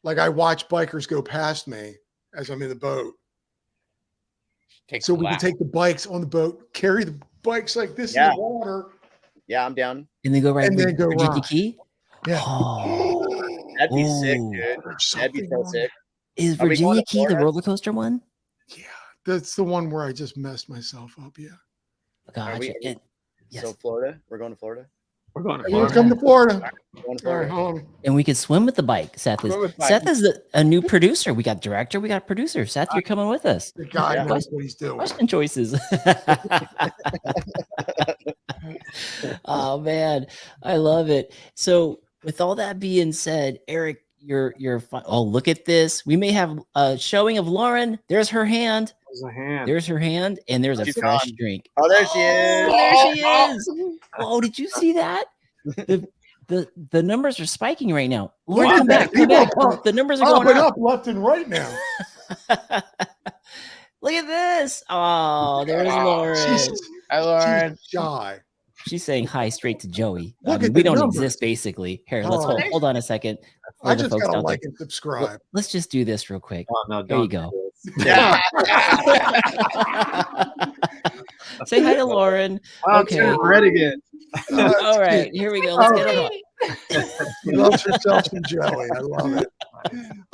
Like I watch bikers go past me as I'm in the boat. So we can take the bikes on the boat, carry the bikes like this in the water. Yeah, I'm down. And then go right and then go Virginia ride. Key. Yeah. That'd be sick, dude. That'd be so sick. Is Virginia Key the roller coaster one? Yeah, that's the one where I just messed myself up. Yeah. Gotcha. So Florida? We're going to Florida? We're going to Everyone's Florida. coming to Florida. Going All right, forward. hold on. And we could swim with the bike. Swim with Seth bike. is a new producer. We got director, we got producer. Seth, you're coming with us. The guy Yeah. knows what he's doing. Question choices. Oh man, I love it. So with all that being said, Eric, you're fine. Oh, look at this. We may have a showing of Lauren. There's her hand. There's a hand. There's her hand, and there's a She's fresh gone. drink. Oh, there she is. There she is. Whoa, did you see that? The numbers are spiking right now. Lauren, Look come at back, that. come back. People are The numbers are Up going and up. up left and right now. Look at this. Oh, there's Lauren. Hi, Lauren. She's shy. She's saying hi straight to Joey. Look We at the don't numbers. exist, basically. Here, let's Oh. hold on a second. for I the just folks gotta out like there. and subscribe. Let's just do this real quick. Oh, no, There you don't go. do this. Yeah. Say hi to Lauren. Oh, Okay. turn red again. All right, here we go. Let's get it on. She loves herself some Joey. I love it.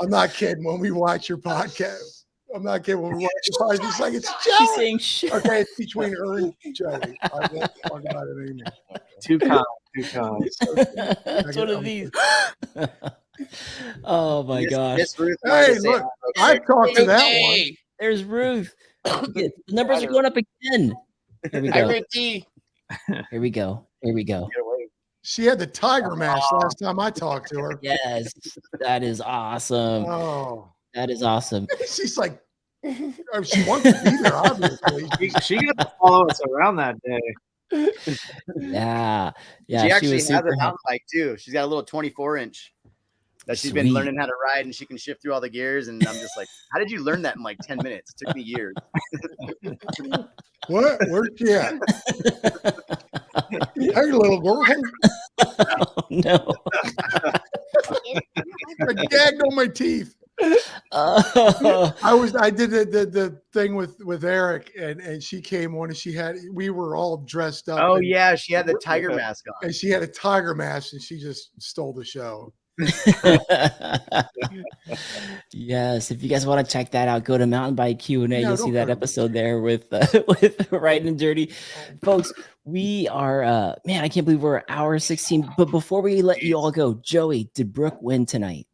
I'm not kidding. When we watch your podcast, I'm not kidding. When we watch your podcast, it's like it's She's Joey. saying shit. Okay, it's between her and Joey. I won't talk about it anymore. Too kind. Too kind. It's one of these. Oh my gosh. Miss Ruth Hey, wanted to say look, hi real I've quick. talked to that one. There's Ruth. The numbers are going up again. Here we Hi, go. Ricky. Here we go. Here we go. Get away. She had the tiger mask last time I talked to her. Yes, that is awesome. Oh, That is awesome. she's like, oh, she wants to be there, obviously. She got to follow us around that day. Yeah, yeah. She actually was has super a mountain bike too. She's got a little 24-inch that she's been Sweet. learning how to ride, and she can shift through all the gears. And I'm just like, how did you learn that in like 10 minutes? It took me years. What? Where's she at? Hey, little girl. Oh, no. I gagged on my teeth. Oh. I did the thing with Eric, and she came on, and we were all dressed up. Oh and, yeah, she had the tiger mask on. and she had a tiger mask, and she just stole the show. Yes, if you guys want to check that out, go to Mountain Bike Q&A. No, You'll see don't that go. episode there with Riding and Dirty. Folks, we are, man, I can't believe we're hour 16. But before we let you all go, Joey, did Brooke win tonight?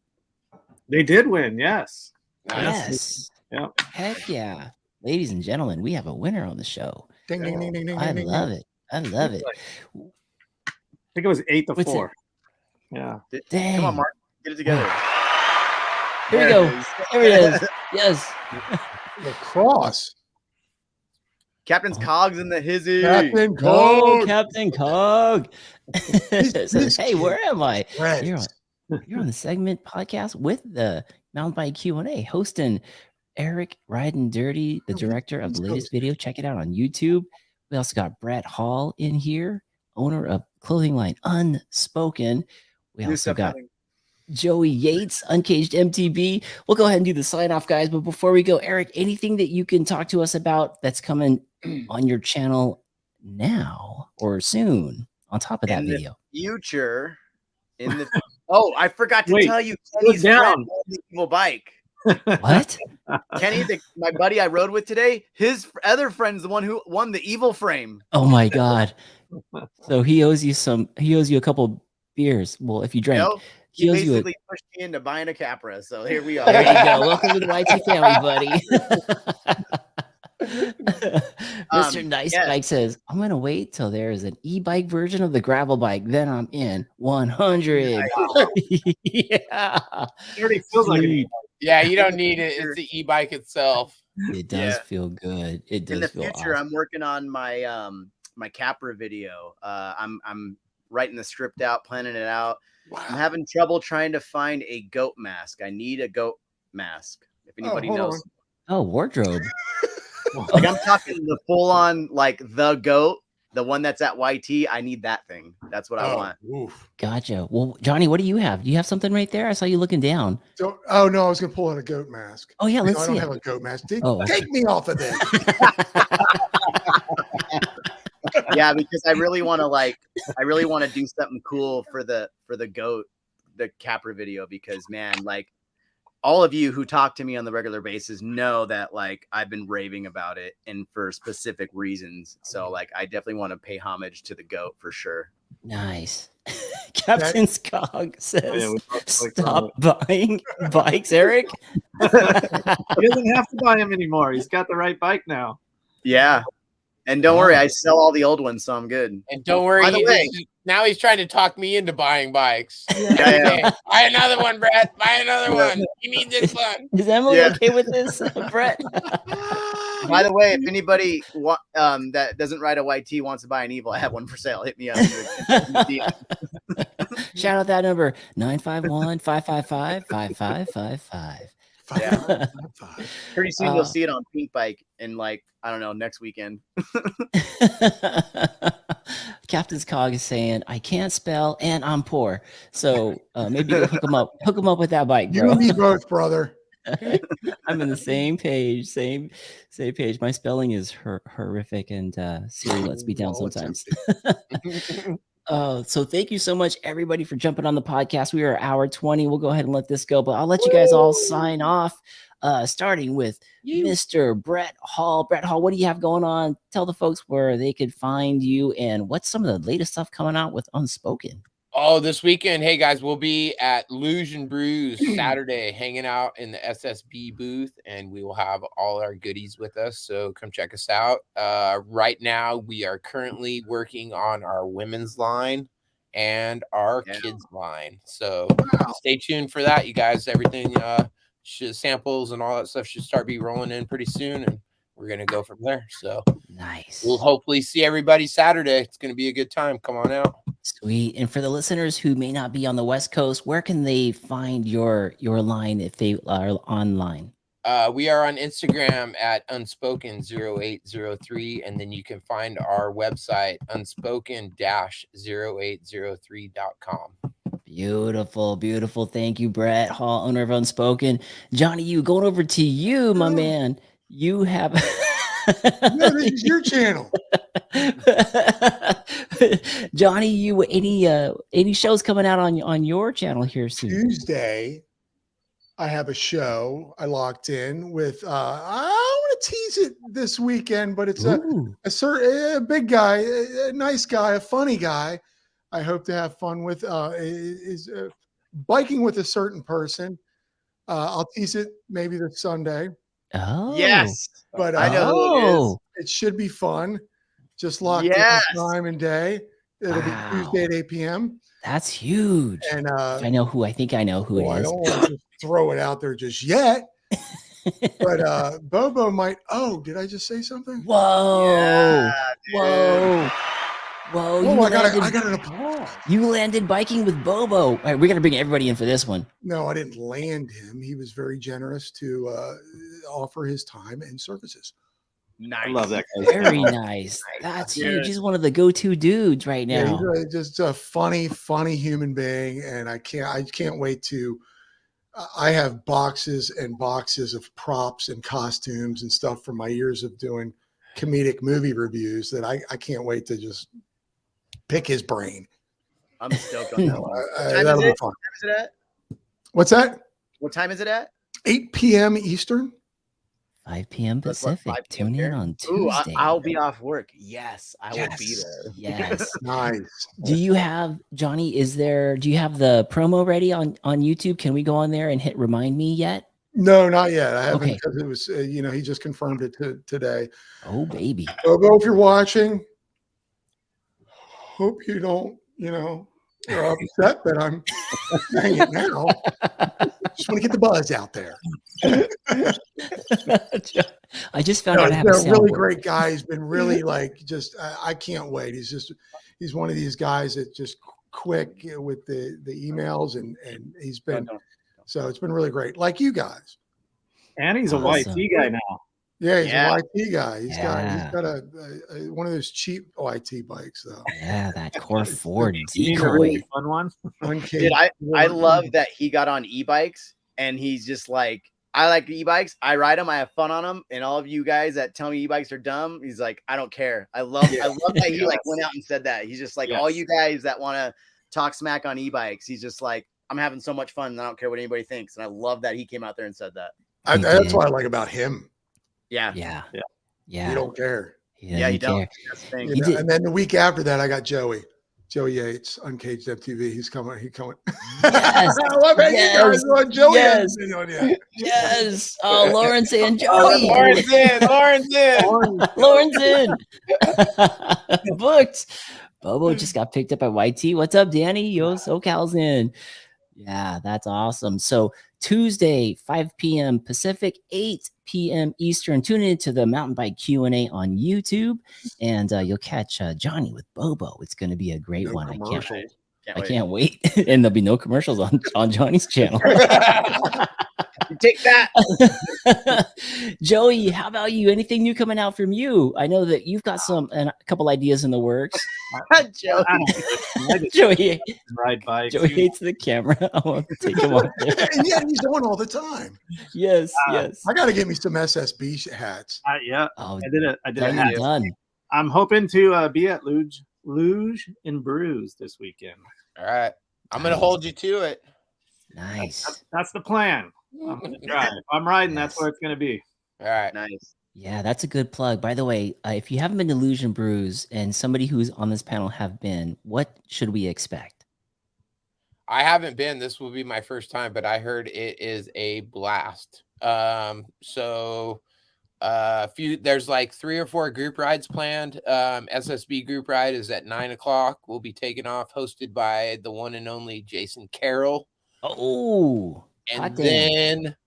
They did win, yes. Yes. Yeah. Heck yeah. Ladies and gentlemen, we have a winner on the show. Ding, ding, ding, ding, ding, I ding, ding, love ding. it. I love it. I think it was 8-4. What's it? Yeah. Dang. Come on, Mark, get it together. Here we There go. it is. There it is. Yes. The cross. Captain's Cogs in the hizzy. Captain Oh, Code. Captain Cog. This Says, hey, kid. where am I? Reds. You're on the segment podcast with the Mountain Bike Q&A, hosting Eric Riding Dirty, the director of the latest video. Check it out on YouTube. We also got Brett Hall in here, owner of clothing line Unspoken. We New also stuff got coming. Joey Yates, Uncaged MTB. We'll go ahead and do the sign off, guys. But before we go, Eric, anything that you can talk to us about that's coming on your channel now or soon on top of that In the video? future, in the oh, I forgot to Wait, tell you, slow Kenny's friend down. on the evil bike. What? Kenny, my buddy I rode with today, his other friend's the one who won the evil frame. Oh my God. So he owes you a couple beers. Well, if you You drank, know, he he owes you a, basically pushed me into buying a Capra. So here we are. there you go. Welcome to the YT family, buddy. Mr. Nice yes. Bike says, I'm going to wait till there is an e-bike version of the gravel bike. Then I'm in 100. Yeah. It already feels like Sweet. it. Yeah, you don't need it. It's the e-bike itself. It does Yeah. feel good. It does In the feel future, awesome. I'm working on my my Capra video. I'm writing the script out, planning it out. I'm Wow. having trouble trying to find a goat mask. I need a goat mask. If anybody hold knows, on. Oh, wardrobe. like I'm talking the full on like the goat, the one that's at YT. I need that thing. That's what I want. Oof. Gotcha. Well, Johnny, what do you have? Do you have something right there? I saw you looking down. Oh no, I was gonna pull out a goat mask. Oh yeah, No, let's I see don't it. have a goat mask. Oh. Take me off of this. Yeah, because I really want to do something cool for the goat, the Capra video, because man, like all of you who talk to me on the regular basis know that like I've been raving about it and for specific reasons. So like I definitely want to pay homage to the goat for sure. Nice. Captain Cog says, we both clicked stop buying bikes, Eric. He doesn't have to buy him anymore. He's got the right bike now. Yeah. And don't worry, I sell all the old ones, so I'm good. And don't worry, By the way, now he's trying to talk me into buying bikes. Yeah. Buy another one, Brett. Buy another one. You need this one. Is Emily okay with this, Brett? By the way, if anybody that doesn't ride a YT wants to buy an Evil, I have one for sale. Hit me up. Shout out that number 951-555-5555. Yeah. Pretty soon you'll see it on Pink Bike in like, I don't know, next weekend. Captain's Cog is saying, I can't spell and I'm poor. So maybe go hook him up with that bike, bro. You and me both, brother. I'm in the same page, same page. My spelling is horrific, and Siri lets me down sometimes. So thank you so much, everybody, for jumping on the podcast. We are hour 20. We'll go ahead and let this go, but I'll let you guys all sign off, starting with Mr. Brett Hall. Brett Hall, what do you have going on? Tell the folks where they could find you and what's some of the latest stuff coming out with Unspoken. Oh, this weekend, hey guys, we'll be at Luge and Brews Saturday, hanging out in the SSB booth, and we will have all our goodies with us. So come check us out. Right now, we are currently working on our women's line and our kids line. So stay tuned for that, you guys. Everything, samples and all that stuff should start be rolling in pretty soon, and we're gonna go from there. So nice. We'll hopefully see everybody Saturday. It's gonna be a good time. Come on out. Sweet. And for the listeners who may not be on the West Coast, where can they find your line if they are online? We are on Instagram at unspoken0803, and then you can find our website unspoken-0803.com. Beautiful. Thank you, Brett Hall, owner of Unspoken. Johnny, you going over to you, my man. You have no, this is your channel. Johnny, you any shows coming out on your channel here soon? Tuesday, I have a show I locked in with. I want to tease it this weekend, but it's a big guy, a nice guy, a funny guy. I hope to have fun with. Is biking with a certain person. I'll tease it maybe this Sunday. Oh yes, but I know who it is. It should be fun. Just locked in time and day. It'll be Tuesday at 8 p.m. That's huge. And I know who. I think I know who it is. I don't want to just throw it out there just yet. But Bobo might. Oh, did I just say something? Whoa! Yeah, whoa! Oh, I got an applause. You landed biking with Bobo. All right, we're gonna bring everybody in for this one. No, I didn't land him. He was very generous to offer his time and services. Nice. I love that guy. Very nice. That's huge. He's one of the go-to dudes right now. Yeah, he's just a funny human being, and I can't wait to. I have boxes and boxes of props and costumes and stuff from my years of doing comedic movie reviews that I can't wait to just pick his brain. I'm stoked on that one. That'll be fun. What time is it at? What's that? What time is it at? 8 p.m. Eastern. 5 p.m. Pacific. 5 Tune in on Tuesday. Ooh, I'll be off work. Yes, I will be there. Yes. Nice. Do you have, Johnny, do you have the promo ready on YouTube? Can we go on there and hit remind me yet? No, not yet. I haven't, Okay. because it was, he just confirmed it today. Oh, baby. Bobo, if you're watching, hope you don't, you're upset that I'm saying it now. Just want to get the buzz out there. I just found out I have he's a a really soundboard. great guy. He's been really I can't wait. He's one of these guys that just quick with the emails and he's been, so it's been really great. Like you guys. And he's a Awesome. YT guy now. Yeah, he's a YT guy. He's Yeah. got a one of those cheap YT bikes though. Yeah, that Core 4 You need a really decoy. fun one. Dude, I love that he got on e-bikes and he's just like, I like e-bikes. I ride them. I have fun on them. And all of you guys that tell me e-bikes are dumb, he's like, I don't care. I love that he like went out and said that. He's just like, all you guys that want to talk smack on e-bikes, he's just like, I'm having so much fun and I don't care what anybody thinks. And I love that he came out there and said that. That's what I like about him. Yeah. He don't care. Yeah, he don't. care. That's the thing. And then the week after that, I got Joey. Joey Yates, Uncaged MTV. He's coming. He's coming. Yes. I bet you guys want Joey. Yes. Yet. Yes. Oh, Lawrence and Joey. Lauren's in. Lauren's in. Lauren's in. Booked. Bobo just got picked up by YT. What's up, Danny? Yo, SoCal's in. Yeah, that's awesome. So Tuesday, 5 p.m. Pacific, 8 p.m. Eastern. Tune into the Mountain Bike Q&A on YouTube, and you'll catch Johnny with Bobo. It's going to be a great one. I can't wait. And there'll be no commercials on Johnny's channel. Take that. Joey, how about you? Anything new coming out from you? I know that you've got a couple ideas in the works. Joey ride bikes. Joey hates the camera. I want to take him on there. And yet he's on all the time. Yes, yes. I got to get me some SSB hats. Yeah, Oh, I did it. I did done it. and done. I'm hoping to be at Luge and Brews this weekend. All right. I'm going to hold you to it. Nice. That's the plan. I'm going to drive. If I'm riding, that's where it's going to be. All right. Nice. Yeah, that's a good plug. By the way, if you haven't been to Luge and Brews and somebody who's on this panel have been, what should we expect? I haven't been. This will be my first time, but I heard it is a blast. There's like 3 or 4 group rides planned. SSB group ride is at 9:00. We'll be taking off, hosted by the one and only Jason Carroll. Oh, and then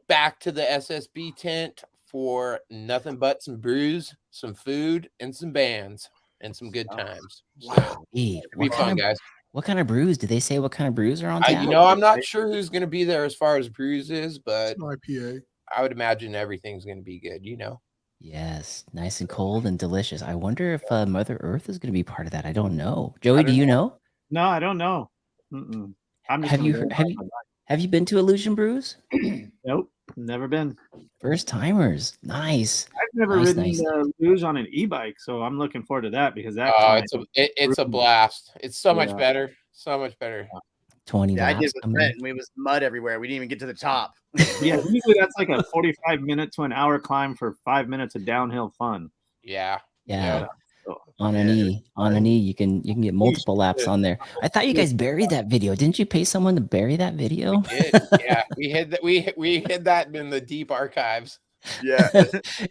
back to the SSB tent for nothing but some brews, some food, and some bands and some good times. Wow. Hey, it'll be fun, guys. What kind of brews? Did they say what kind of brews are on tap? I'm not sure who's going to be there as far as brews is, but IPA. I would imagine everything's going to be good, Yes, nice and cold and delicious. I wonder if Mother Earth is going to be part of that. I don't know. Joey, do you know? No, I don't know. Mm-mm. Have you been to Illusion Brews? Nope, never been. First timers, nice. I've never ridden Luge on an e-bike, so I'm looking forward to that because that. It's a blast. It's so much better. So much better. 20 laps. I did with Brent, and we was mud everywhere. We didn't even get to the top. Yeah, usually that's like a 45-minute to an hour climb for 5 minutes of downhill fun. Yeah. On an E, you can get multiple laps on there. I thought you guys buried that video. Didn't you pay someone to bury that video? We did. Yeah, we hid that. We hid that in the deep archives. Yeah.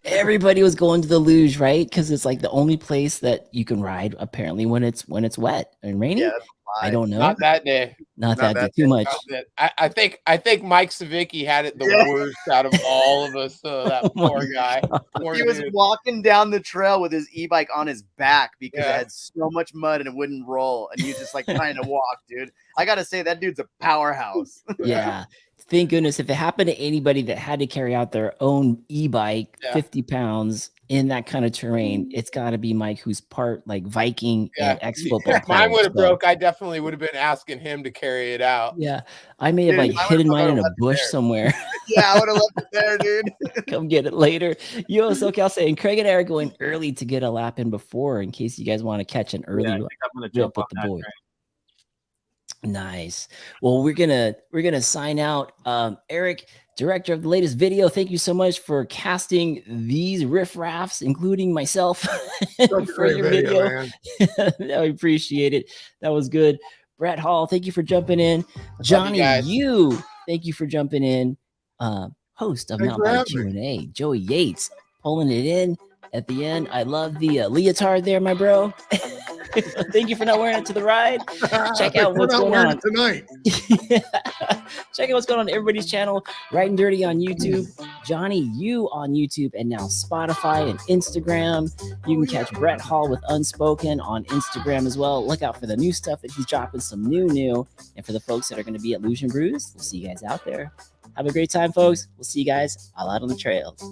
Everybody was going to the Luge, right? Because it's like the only place that you can ride apparently when it's wet and rainy. Yeah, I don't know. Not that day. Not that day. Too much. I think Mike Savicki had it the worst out of all of us. So that poor guy. He was walking down the trail with his e-bike on his back because it had so much mud and it wouldn't roll, and he was just like trying to walk, dude. I gotta say that dude's a powerhouse. Yeah. Thank goodness if it happened to anybody that had to carry out their own e-bike, 50 pounds in that kind of terrain, it's got to be Mike, who's part like Viking and ex-football. If mine would have broke, I definitely would have been asking him to carry it out. Yeah, I may have hidden mine in a bush somewhere. Yeah, I would have left it there, dude. Come get it later. Yo, SoCal saying Craig and Eric going early to get a lap in before, in case you guys want to catch an early I'm gonna jump with on the boy. Train. Nice. Well, we're gonna sign out. Eric, director of the latest video, thank you so much for casting these riffraffs, including myself, for your video. I appreciate it. That was good. Brett Hall, thank you for jumping in. Johnny, thank you for jumping in. Host of Mountain Bike Q&A, Joey Yates, pulling it in at the end. I love the leotard there, my bro. Thank you for not wearing it to the ride. Check out what's going on tonight. Check out what's going on everybody's channel. Right and Dirty on YouTube. Johnny, you on YouTube, and now Spotify and Instagram. You can catch Brett Hall with Unspoken on Instagram as well. Look out for the new stuff that he's dropping, some new. And for the folks that are going to be at Luge and Brews, we'll see you guys out there. Have a great time, folks. We'll see you guys all out on the trails.